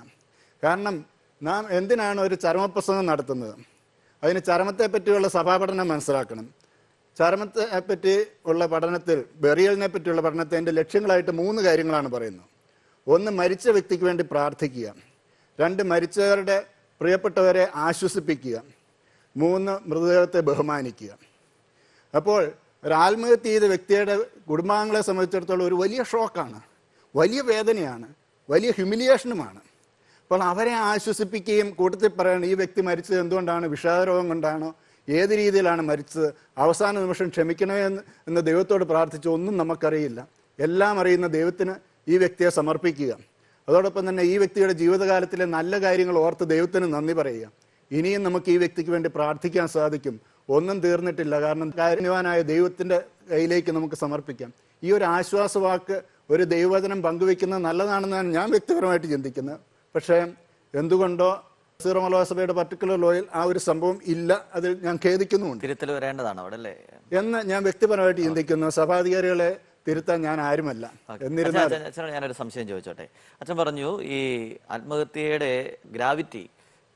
[SPEAKER 5] കാരണം നാം എന്തിനാണ് ഒരു ചരമപ്രസംഗം നടത്തുന്നത്? അതിന് ചരമത്തെ പറ്റിയുള്ള സഭാപഠനം മനസ്സിലാക്കണം. ചരമത്തെ പറ്റി ഉള്ള പഠനത്തിൽ, ബെറിയലിനെ പറ്റിയുള്ള പഠനത്തിൽ എൻ്റെ ലക്ഷ്യങ്ങളായിട്ട് 3 കാര്യങ്ങളാണ് പറയുന്നത്. 1, മരിച്ച വ്യക്തിക്ക് വേണ്ടി പ്രാർത്ഥിക്കുക. 2, മരിച്ചവരുടെ പ്രിയപ്പെട്ടവരെ ആശ്വസിപ്പിക്കുക. 3, മൃതദേഹത്തെ ബഹുമാനിക്കുക. അപ്പോൾ ഒരു ആത്മഹത്യ ചെയ്ത വ്യക്തിയുടെ കുടുംബാംഗങ്ങളെ സംബന്ധിച്ചിടത്തോളം ഒരു വലിയ ഷോക്കാണ്, വലിയ വേദനയാണ്, വലിയ ഹ്യൂമിലിയേഷനുമാണ്. അപ്പോൾ അവരെ ആശ്വസിപ്പിക്കുകയും കൂട്ടത്തിൽ പറയണം, ഈ വ്യക്തി മരിച്ചത് എന്തുകൊണ്ടാണ്? വിഷാദരോഗം കൊണ്ടാണോ? ഏത് രീതിയിലാണ് മരിച്ചത്? അവസാന നിമിഷം ക്ഷമിക്കണമേ എന്ന് ദൈവത്തോട് പ്രാർത്ഥിച്ചു. ഒന്നും നമുക്കറിയില്ല. എല്ലാം അറിയുന്ന ദൈവത്തിന് ഈ വ്യക്തിയെ സമർപ്പിക്കുക. അതോടൊപ്പം തന്നെ ഈ വ്യക്തിയുടെ ജീവിതകാലത്തിലെ നല്ല കാര്യങ്ങൾ ഓർത്ത് ദൈവത്തിന് നന്ദി പറയുക. ഇനിയും നമുക്ക് ഈ വ്യക്തിക്ക് വേണ്ടി പ്രാർത്ഥിക്കാൻ സാധിക്കും. ഒന്നും തീർന്നിട്ടില്ല. കാരണം കാരുണ്യവാനായ ദൈവത്തിൻ്റെ കയ്യിലേക്ക് നമുക്ക് സമർപ്പിക്കാം. ഈ ഒരു ആശ്വാസവാക്ക് ഒരു ദൈവവചനം പങ്കുവെക്കുന്നത് നല്ലതാണെന്നാണ് ഞാൻ വ്യക്തിപരമായിട്ട് ചിന്തിക്കുന്നത്. പക്ഷേ എന്തുകൊണ്ടോ സീറോ മലബാർ സഭയുടെ പർട്ടിക്കുലർ ലോയിൽ ആ ഒരു സംഭവം ഇല്ല. അതിൽ ഞാൻ ഖേദിക്കുന്നുമുണ്ട്.
[SPEAKER 1] തിരുത്തൽ വരേണ്ടതാണ് അവിടെ അല്ലേ
[SPEAKER 5] എന്ന് ഞാൻ വ്യക്തിപരമായിട്ട് ചിന്തിക്കുന്നു. സഭാധികാരികളെ തിരുത്താൻ ഞാൻ ആരുമല്ല. എന്നിരുന്നാൽ
[SPEAKER 1] അച്ഛനോട് ഞാനൊരു സംശയം ചോദിച്ചോട്ടെ. അച്ഛൻ പറഞ്ഞു ഈ ആത്മഹത്യയുടെ ഗ്രാവിറ്റി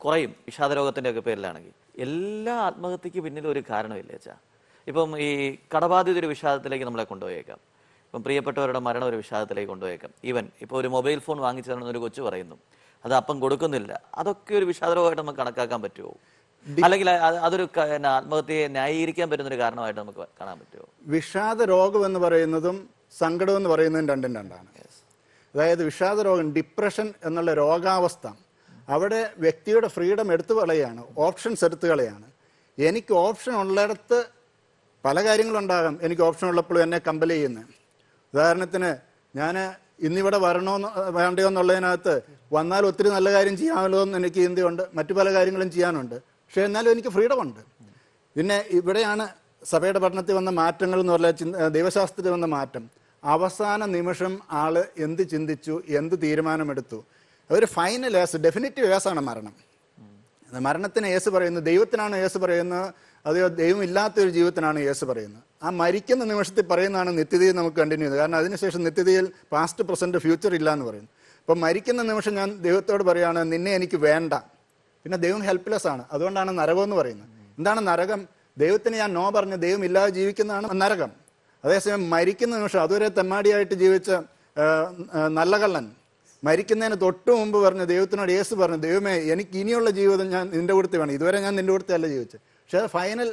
[SPEAKER 1] കുറയും വിഷാദരോഗത്തിൻ്റെ ഒക്കെ പേരിലാണെങ്കിൽ. എല്ലാ ആത്മഹത്യക്ക് പിന്നിൽ ഒരു കാരണമില്ലേ അച്ഛാ? ഇപ്പം ഈ കടബാധിത ഒരു വിഷാദത്തിലേക്ക് നമ്മളെ കൊണ്ടുപോയേക്കാം. ഇപ്പം പ്രിയപ്പെട്ടവരുടെ മരണം ഒരു വിഷാദത്തിലേക്ക് കൊണ്ടുപോയേക്കാം. ഈവൻ ഇപ്പോൾ ഒരു മൊബൈൽ ഫോൺ വാങ്ങിച്ചു തരണമെന്നൊരു കൊച്ചു പറയുന്നു, അത് അപ്പം കൊടുക്കുന്നില്ല. അതൊക്കെ ഒരു വിഷാദരോഗമായിട്ട് നമുക്ക് കണക്കാക്കാൻ പറ്റുമോ? അല്ലെങ്കിൽ അതൊരു ആത്മഹത്യയെ ന്യായീകരിക്കാൻ പറ്റുന്നൊരു കാരണമായിട്ട് നമുക്ക് കാണാൻ പറ്റുമോ?
[SPEAKER 5] വിഷാദ രോഗം എന്ന് പറയുന്നതും സങ്കടം എന്ന് പറയുന്നതും രണ്ടും രണ്ടാണ്. അതായത് വിഷാദ രോഗം, ഡിപ്രഷൻ എന്നുള്ള രോഗാവസ്ഥ, അവിടെ വ്യക്തിയുടെ ഫ്രീഡം എടുത്തു കളയാണ്, ഓപ്ഷൻസ് എടുത്തു കളയാണ്. എനിക്ക് ഓപ്ഷൻ ഉള്ളിടത്ത് പല കാര്യങ്ങളുണ്ടാകാം. എനിക്ക് ഓപ്ഷൻ ഉള്ളപ്പോഴും എന്നെ കമ്പൽ ചെയ്യുന്നത്. ഉദാഹരണത്തിന് ഞാൻ ഇന്നിവിടെ വരണോ വേണ്ടയോ എന്നുള്ളതിനകത്ത് വന്നാൽ ഒത്തിരി നല്ല കാര്യം ചെയ്യാമല്ലോ എന്ന് എനിക്ക് ചിന്തയുണ്ട്, മറ്റു പല കാര്യങ്ങളും ചെയ്യാനുണ്ട്. പക്ഷേ എന്നാലും എനിക്ക് ഫ്രീഡം ഉണ്ട്. പിന്നെ ഇവിടെയാണ് സഭയുടെ പഠനത്തിൽ വന്ന മാറ്റങ്ങൾ എന്ന് പറഞ്ഞാൽ ദൈവശാസ്ത്രത്തിൽ വന്ന മാറ്റം. അവസാന നിമിഷം ആള് എന്ത് ചിന്തിച്ചു, എന്ത് തീരുമാനമെടുത്തു. ഒരു ഫൈനൽ ഏസ്, ഡെഫിനിറ്റീവ് ഏസാണ് മരണം. മരണത്തിന് യേശു പറയുന്നത്, ദൈവത്തിനാണ് യേശു പറയുന്നത്, അതെയോ ദൈവം ഇല്ലാത്തൊരു ജീവിതത്തിനാണ് യേശു പറയുന്നത്. ആ മരിക്കുന്ന നിമിഷത്തിൽ പറയുന്നതാണ് നിത്യതയിൽ നമുക്ക് കണ്ടിന്യൂ ചെയ്തത്. കാരണം അതിനുശേഷം നിത്യതയിൽ പാസ്റ്റ്, പ്രസന്റ്, ഫ്യൂച്ചർ ഇല്ല എന്ന് പറയുന്നു. അപ്പം മരിക്കുന്ന നിമിഷം ഞാൻ ദൈവത്തോട് പറയുകയാണ്, നിന്നെ എനിക്ക് വേണ്ട. പിന്നെ ദൈവം ഹെൽപ്ലെസ് ആണ്. അതുകൊണ്ടാണ് നരകം എന്ന് പറയുന്നത്. എന്താണ് നരകം? ദൈവത്തിന് ഞാൻ നോ പറഞ്ഞ് ദൈവം ഇല്ലാതെ ജീവിക്കുന്നതാണ് നരകം. അതേസമയം മരിക്കുന്ന നിമിഷം, അതുവരെ തെമ്മാടിയായിട്ട് ജീവിച്ച നല്ല കള്ളൻ മരിക്കുന്നതിന് തൊട്ട് മുമ്പ് പറഞ്ഞു ദൈവത്തിനോട്, യേശു പറഞ്ഞു, ദൈവമേ എനിക്ക് ഇനിയുള്ള ജീവിതം ഞാൻ നിന്റെ കൂടത്തെ വേണം, ഇതുവരെ ഞാൻ നിന്റെ കൂടത്തെ അല്ല ജീവിച്ചത്. പക്ഷെ അത് ഫൈനൽ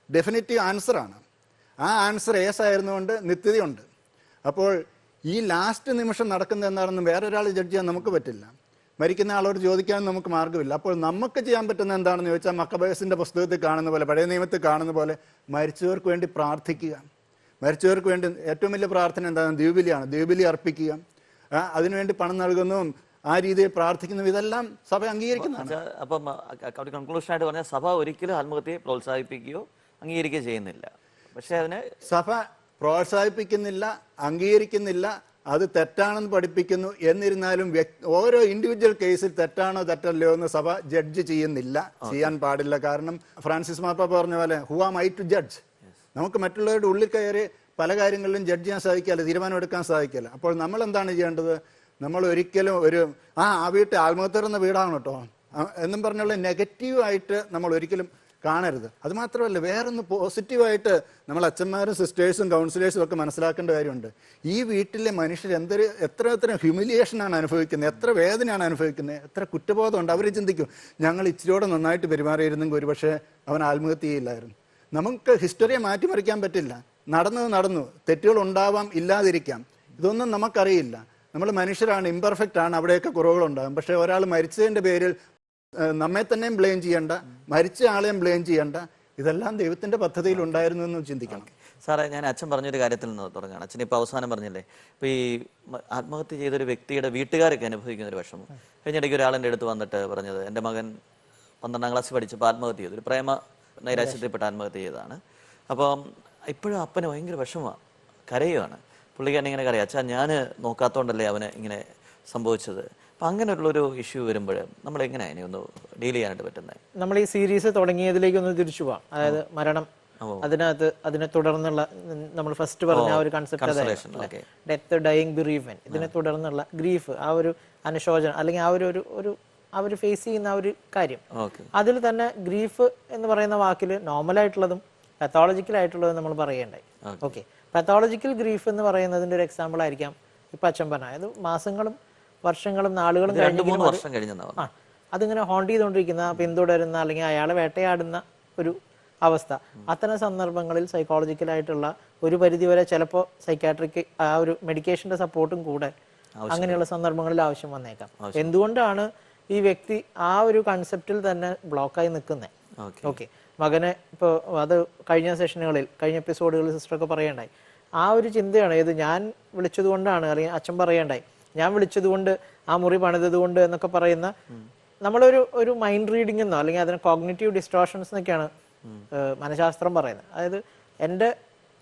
[SPEAKER 5] ഡെഫിനിറ്റീവ് ആൻസറാണ്. ആ ആൻസർ യേസായിരുന്നുകൊണ്ട് നിത്യതയുണ്ട്. അപ്പോൾ ഈ ലാസ്റ്റ് നിമിഷം നടക്കുന്നത് എന്താണെന്ന് വേറൊരാൾ ജഡ്ജ് ചെയ്യാൻ നമുക്ക് പറ്റില്ല. മരിക്കുന്ന ആളോട് ചോദിക്കാൻ നമുക്ക് മാർഗ്ഗമില്ല. അപ്പോൾ നമുക്ക് ചെയ്യാൻ പറ്റുന്ന എന്താണെന്ന് ചോദിച്ചാൽ, മക്കബയസിന്റെ പുസ്തകത്തിൽ കാണുന്ന പോലെ, പഴയ നിയമത്തിൽ കാണുന്ന പോലെ മരിച്ചവർക്ക് വേണ്ടി പ്രാർത്ഥിക്കുക. മരിച്ചവർക്ക് വേണ്ടി ഏറ്റവും വലിയ പ്രാർത്ഥന എന്താണ്? ദ്വീബലിയാണ്. ദ്വീബലി അർപ്പിക്കുക, അതിനുവേണ്ടി പണം നൽകുന്നതും ആ രീതിയിൽ പ്രാർത്ഥിക്കുന്നതും ഇതെല്ലാം സഭ അംഗീകരിക്കുന്നതാണ്.
[SPEAKER 1] അപ്പം കൺക്ലൂഷൻ ആയിട്ട് പറഞ്ഞാൽ സഭ ഒരിക്കലും ആത്മഹത്യയെ പ്രോത്സാഹിപ്പിക്കുകയോ അംഗീകരിക്കുകയോ ചെയ്യുന്നില്ല. പക്ഷെ അതിനെ
[SPEAKER 5] സഭ പ്രോത്സാഹിപ്പിക്കുന്നില്ല, അംഗീകരിക്കുന്നില്ല, അത് തെറ്റാണെന്ന് പഠിപ്പിക്കുന്നു. എന്നിരുന്നാലും ഓരോ ഇൻഡിവിജ്വൽ കേസിൽ തെറ്റാണോ തെറ്റല്ലയോ എന്ന് സഭ ജഡ്ജ് ചെയ്യുന്നില്ല, ചെയ്യാൻ പാടില്ല. കാരണം ഫ്രാൻസിസ് മാർപ്പാപ്പ പറഞ്ഞ പോലെ, who am I to judge? നമുക്ക് മറ്റുള്ളവരുടെ ഉള്ളിൽ കയറി പല കാര്യങ്ങളിലും ജഡ്ജ് ചെയ്യാൻ സാധിക്കില്ല, തീരുമാനമെടുക്കാൻ സാധിക്കില്ല. അപ്പോൾ നമ്മൾ എന്താണ് ചെയ്യേണ്ടത്? നമ്മൾ ഒരിക്കലും ആ വീട്ടിൽ ആത്മഹത്യ എന്ന വീടാണ് കേട്ടോ എന്നും പറഞ്ഞുള്ള നെഗറ്റീവായിട്ട് നമ്മൾ ഒരിക്കലും കാണരുത്. അത് മാത്രമല്ല, വേറൊന്ന് പോസിറ്റീവായിട്ട് നമ്മൾ അച്ഛന്മാരും സിസ്റ്റേഴ്സും കൗൺസിലേഴ്സും ഒക്കെ മനസ്സിലാക്കേണ്ട കാര്യമുണ്ട്. ഈ വീട്ടിലെ മനുഷ്യർ എത്ര ഹ്യൂമിലിയേഷനാണ് അനുഭവിക്കുന്നത്, എത്ര വേദനയാണ് അനുഭവിക്കുന്നത്, എത്ര കുറ്റബോധമുണ്ട്. അവർ ചിന്തിക്കും, ഞങ്ങൾ ഇച്ചിരിയോടെ നന്നായിട്ട് പെരുമാറിയിരുന്നെങ്കിൽ ഒരുപക്ഷെ അവൻ ആത്മഹത്യ ചെയ്യില്ലായിരുന്നു. നമുക്ക് ഹിസ്റ്ററിയെ മാറ്റിമറിക്കാൻ പറ്റില്ല. നടന്നു, തെറ്റുകൾ ഉണ്ടാവാം, ഇല്ലാതിരിക്കാം, ഇതൊന്നും നമുക്കറിയില്ല. നമ്മൾ മനുഷ്യരാണ്, ഇംപെർഫെക്റ്റ് ആണ്, അവിടെയൊക്കെ കുറവുകളുണ്ടാകും. പക്ഷെ ഒരാൾ മരിച്ചതിൻ്റെ പേരിൽ നമ്മെ തന്നെയും ബ്ലെയിം ചെയ്യണ്ട, മരിച്ച ആളെയും ബ്ലെയിം ചെയ്യണ്ട. ഇതെല്ലാം ദൈവത്തിന്റെ പദ്ധതിയിൽ ഉണ്ടായിരുന്നു എന്ന് ചിന്തിക്കണം.
[SPEAKER 1] സാറേ, ഞാൻ അച്ഛൻ പറഞ്ഞൊരു കാര്യത്തിൽ നിന്ന് തുടങ്ങാണ്. അച്ഛൻ ഇപ്പോൾ അവസാനം പറഞ്ഞില്ലേ, ഇപ്പോൾ ഈ ആത്മഹത്യ ചെയ്തൊരു വ്യക്തിയുടെ വീട്ടുകാരൊക്കെ അനുഭവിക്കുന്ന ഒരു വിഷമം. കഴിഞ്ഞിടയ്ക്ക് ഒരാളെൻ്റെ അടുത്ത് വന്നിട്ട് പറഞ്ഞത്, എൻ്റെ മകൻ 12ാം ക്ലാസ്സിൽ പഠിച്ചപ്പോൾ ആത്മഹത്യ ചെയ്തു, ഒരു പ്രേമ നൈരാശ്യത്തിൽപ്പെട്ട് ആത്മഹത്യ ചെയ്തതാണ്. അപ്പം ഇപ്പോഴും അപ്പന് ഭയങ്കര വിഷമമാണ്, കരയുവാണ്. പുള്ളിക്കാരൻ ഇങ്ങനെ കരയാം, അച്ഛാ ഞാൻ നോക്കാത്തതുകൊണ്ടല്ലേ അവന് ഇങ്ങനെ സംഭവിച്ചത്. അപ്പം അങ്ങനെയുള്ളൊരു ഇഷ്യൂ വരുമ്പോൾ നമ്മൾ എങ്ങനെയാണ് അതിനെ ഒന്ന് ഡീൽ ചെയ്യാനായിട്ട് പറ്റുന്നത്?
[SPEAKER 2] നമ്മൾ ഈ സീരീസ് തുടങ്ങിയതിലേക്ക് ഒന്ന് തിരിച്ചു പോവാം. അതായത് മരണം, അതിനകത്ത് അതിനെ തുടർന്നുള്ള നമ്മൾ ഫസ്റ്റ് പറഞ്ഞ ആ ഒരു കൺസെപ്റ്റ്, ഡെത്ത്, ഡൈയിങ്, ബിറീവ്മെന്റ്, ഇതിനെ തുടർന്നുള്ള ഗ്രീഫ്, ആ ഒരു അനുശോചനം അല്ലെങ്കിൽ ആ ഒരു ഫേസ് ചെയ്യുന്ന ആ ഒരു കാര്യം. അതിൽ തന്നെ ഗ്രീഫ് എന്ന് പറയുന്ന വാക്കിൽ നോർമലായിട്ടുള്ളതും പത്തോളജിക്കലായിട്ടുള്ളതും നമ്മൾ പറയേണ്ടായി. ഓക്കെ, പത്തോളജിക്കൽ ഗ്രീഫ് എന്ന് പറയുന്നതിന്റെ ഒരു എക്സാമ്പിൾ ആയിരിക്കാം ഇപ്പൊ അച്ഛൻ പറഞ്ഞ, അതായത് മാസങ്ങളും വർഷങ്ങളും നാളുകളും അതിങ്ങനെ ഹോണ്ട് ചെയ്തുകൊണ്ടിരിക്കുന്ന, പിന്തുടരുന്ന അല്ലെങ്കിൽ അയാളെ വേട്ടയാടുന്ന ഒരു അവസ്ഥ. അത്തരം സന്ദർഭങ്ങളിൽ സൈക്കോളജിക്കലായിട്ടുള്ള ഒരു പരിധിവരെ ചിലപ്പോൾ സൈക്കാട്രിക് ആ ഒരു മെഡിക്കേഷന്റെ സപ്പോർട്ടും കൂടെ അങ്ങനെയുള്ള സന്ദർഭങ്ങളിൽ ആവശ്യം വന്നേക്കാം. എന്തുകൊണ്ടാണ് ഈ വ്യക്തി ആ ഒരു കൺസെപ്റ്റിൽ തന്നെ ബ്ലോക്കായി നിൽക്കുന്നത്? ഓക്കെ, മകനെ ഇപ്പോൾ അത് കഴിഞ്ഞ സെഷനുകളിൽ, കഴിഞ്ഞ എപ്പിസോഡുകളിൽ സിസ്റ്ററൊക്കെ പറയണ്ടായി, ആ ഒരു ചിന്തയാണ് ഏത് ഞാൻ വിളിച്ചത് കൊണ്ടാണ്, അല്ലെങ്കിൽ അച്ഛൻ പറയണ്ടായി ഞാൻ വിളിച്ചത് കൊണ്ട്, ആ മുറി പണിതത് കൊണ്ട് എന്നൊക്കെ പറയുന്ന നമ്മളൊരു മൈൻഡ് റീഡിംഗ് എന്നോ അല്ലെങ്കിൽ അതിന് കോഗ്നിറ്റീവ് ഡിസ്ട്രോഷൻസ് എന്നൊക്കെയാണ് മനഃശാസ്ത്രം പറയുന്നത്. അതായത് എൻ്റെ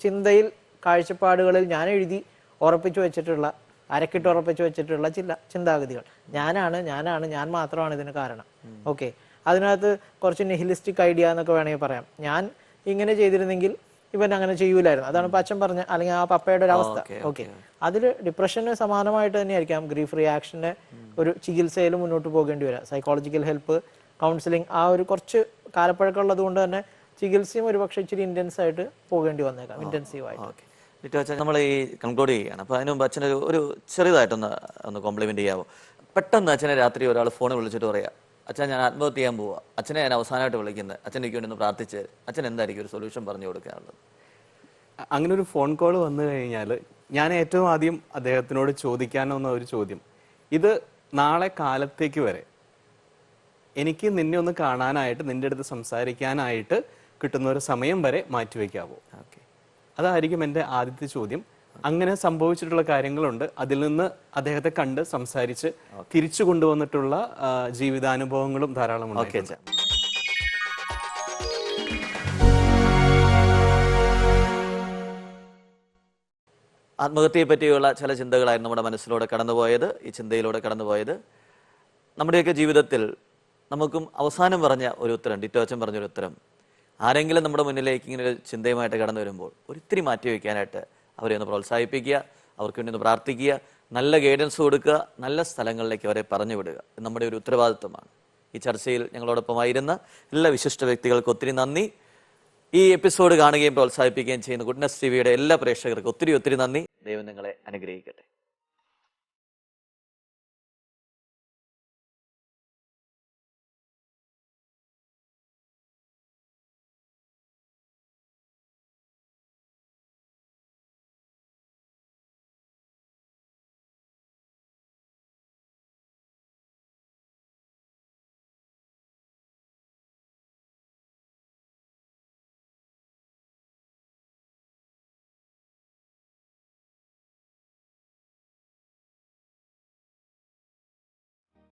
[SPEAKER 2] ചിന്തയിൽ, കാഴ്ചപ്പാടുകളിൽ ഞാൻ എഴുതി ഉറപ്പിച്ചു വെച്ചിട്ടുള്ള, അരക്കിട്ട് ഉറപ്പിച്ചു വെച്ചിട്ടുള്ള ചില ചിന്താഗതികൾ, ഞാൻ മാത്രമാണ് ഇതിന് കാരണം. ഓക്കെ, അതിനകത്ത് കുറച്ച് നിഹിലിസ്റ്റിക് ഐഡിയ എന്നൊക്കെ വേണമെങ്കിൽ പറയാം. ഞാൻ ഇങ്ങനെ ചെയ്തിരുന്നെങ്കിൽ ഇവൻ അങ്ങനെ ചെയ്യൂലായിരുന്നു, അതാണ് ഇപ്പൊ അച്ഛൻ പറഞ്ഞ അല്ലെങ്കിൽ ആ പപ്പയുടെ ഒരു അവസ്ഥ. ഓക്കെ, അതിൽ ഡിപ്രഷന് സമാനമായിട്ട് തന്നെയായിരിക്കാം ഗ്രീഫ് റിയാക്ഷന്റെ ഒരു ചികിത്സയിൽ മുന്നോട്ട് പോകേണ്ടി വരിക. സൈക്കോളജിക്കൽ ഹെൽപ്പ്, കൗൺസിലിംഗ്, ആ ഒരു കുറച്ച് കാലപ്പഴക്കമുള്ളത് കൊണ്ട് തന്നെ ചികിത്സയും ഒരു പക്ഷേ ഇച്ചിരി ഇന്റൻസ് ആയിട്ട് പോകേണ്ടി വന്നേക്കാം, ഇന്റൻസീവായിട്ട്.
[SPEAKER 1] നമ്മൾ ഈ കൺക്ലൂഡ് ചെയ്യുകയാണ്. അപ്പോൾ അതിന് മുമ്പ് അച്ഛനൊരു ഒരു ചെറുതായിട്ടൊന്ന് കോംപ്ലിമെന്റ് ചെയ്യാമോ? പെട്ടെന്ന് അച്ഛനെ രാത്രി ഒരാൾ ഫോണിൽ വിളിച്ചിട്ട് പറയാം, അച്ഛൻ ഞാൻ ആത്മഹത്യ ചെയ്യാൻ പോവാ, അച്ഛനെ ഞാൻ അവസാനമായിട്ട് വിളിക്കുന്നത്, അച്ഛൻ എനിക്ക് വേണ്ടി ഒന്ന് പ്രാർത്ഥിച്ച്, അച്ഛൻ എന്തായിരിക്കും ഒരു സൊല്യൂഷൻ പറഞ്ഞു കൊടുക്കാറുള്ളത്?
[SPEAKER 4] അങ്ങനെ ഒരു ഫോൺ കോൾ വന്നു കഴിഞ്ഞാൽ ഞാൻ ഏറ്റവും ആദ്യം അദ്ദേഹത്തിനോട് ചോദിക്കാനൊന്ന ഒരു ചോദ്യം, ഇത് നാളെ കാലത്തേക്ക് വരെ എനിക്ക് നിന്നെ ഒന്ന് കാണാനായിട്ട്, നിന്റെ അടുത്ത് സംസാരിക്കാനായിട്ട് കിട്ടുന്ന ഒരു സമയം വരെ മാറ്റിവെക്കാവോ? അതായിരിക്കും എൻ്റെ ആദ്യത്തെ ചോദ്യം. അങ്ങനെ സംഭവിച്ചിട്ടുള്ള കാര്യങ്ങളുണ്ട്, അതിൽ നിന്ന് അദ്ദേഹത്തെ കണ്ട് സംസാരിച്ച് തിരിച്ചു കൊണ്ടുവന്നിട്ടുള്ള ജീവിതാനുഭവങ്ങളും ധാരാളമുണ്ട്.
[SPEAKER 1] ആത്മഹത്യയെ പറ്റിയുള്ള ചില ചിന്തകളായിരുന്നു നമ്മുടെ മനസ്സിലൂടെ കടന്നുപോയത്, ഈ ചിന്തയിലൂടെ കടന്നുപോയത്. നമ്മുടെയൊക്കെ ജീവിതത്തിൽ നമുക്കും അവസാനം പറഞ്ഞ ഒരു ഉത്തരം, ഡിറ്റോ അച്ഛൻ പറഞ്ഞൊരു ഉത്തരം, ആരെങ്കിലും നമ്മുടെ മുന്നിലേക്ക് ഇങ്ങനെ ഒരു ചിന്തയുമായിട്ട് കടന്നു വരുമ്പോൾ ഒരിത്തിരി മാറ്റി വയ്ക്കാനായിട്ട് അവരെ ഒന്ന് പ്രോത്സാഹിപ്പിക്കുക, അവർക്ക് വേണ്ടി ഒന്ന് പ്രാർത്ഥിക്കുക, നല്ല ഗൈഡൻസ് കൊടുക്കുക, നല്ല സ്ഥലങ്ങളിലേക്ക് അവരെ പറഞ്ഞു വിടുക. നമ്മുടെ ഒരു ഉത്തരവാദിത്വമാണ്. ഈ ചർച്ചയിൽ ഞങ്ങളോടൊപ്പമായിരുന്ന എല്ലാ വിശിഷ്ട വ്യക്തികൾക്കും ഒത്തിരി നന്ദി. ഈ എപ്പിസോഡ് കാണുകയും പ്രോത്സാഹിപ്പിക്കുകയും ചെയ്യുന്ന ഗുഡ്നസ് ടിവിയുടെ എല്ലാ പ്രേക്ഷകർക്കും ഒത്തിരി നന്ദി. ദൈവം നിങ്ങളെ അനുഗ്രഹിക്കട്ടെ.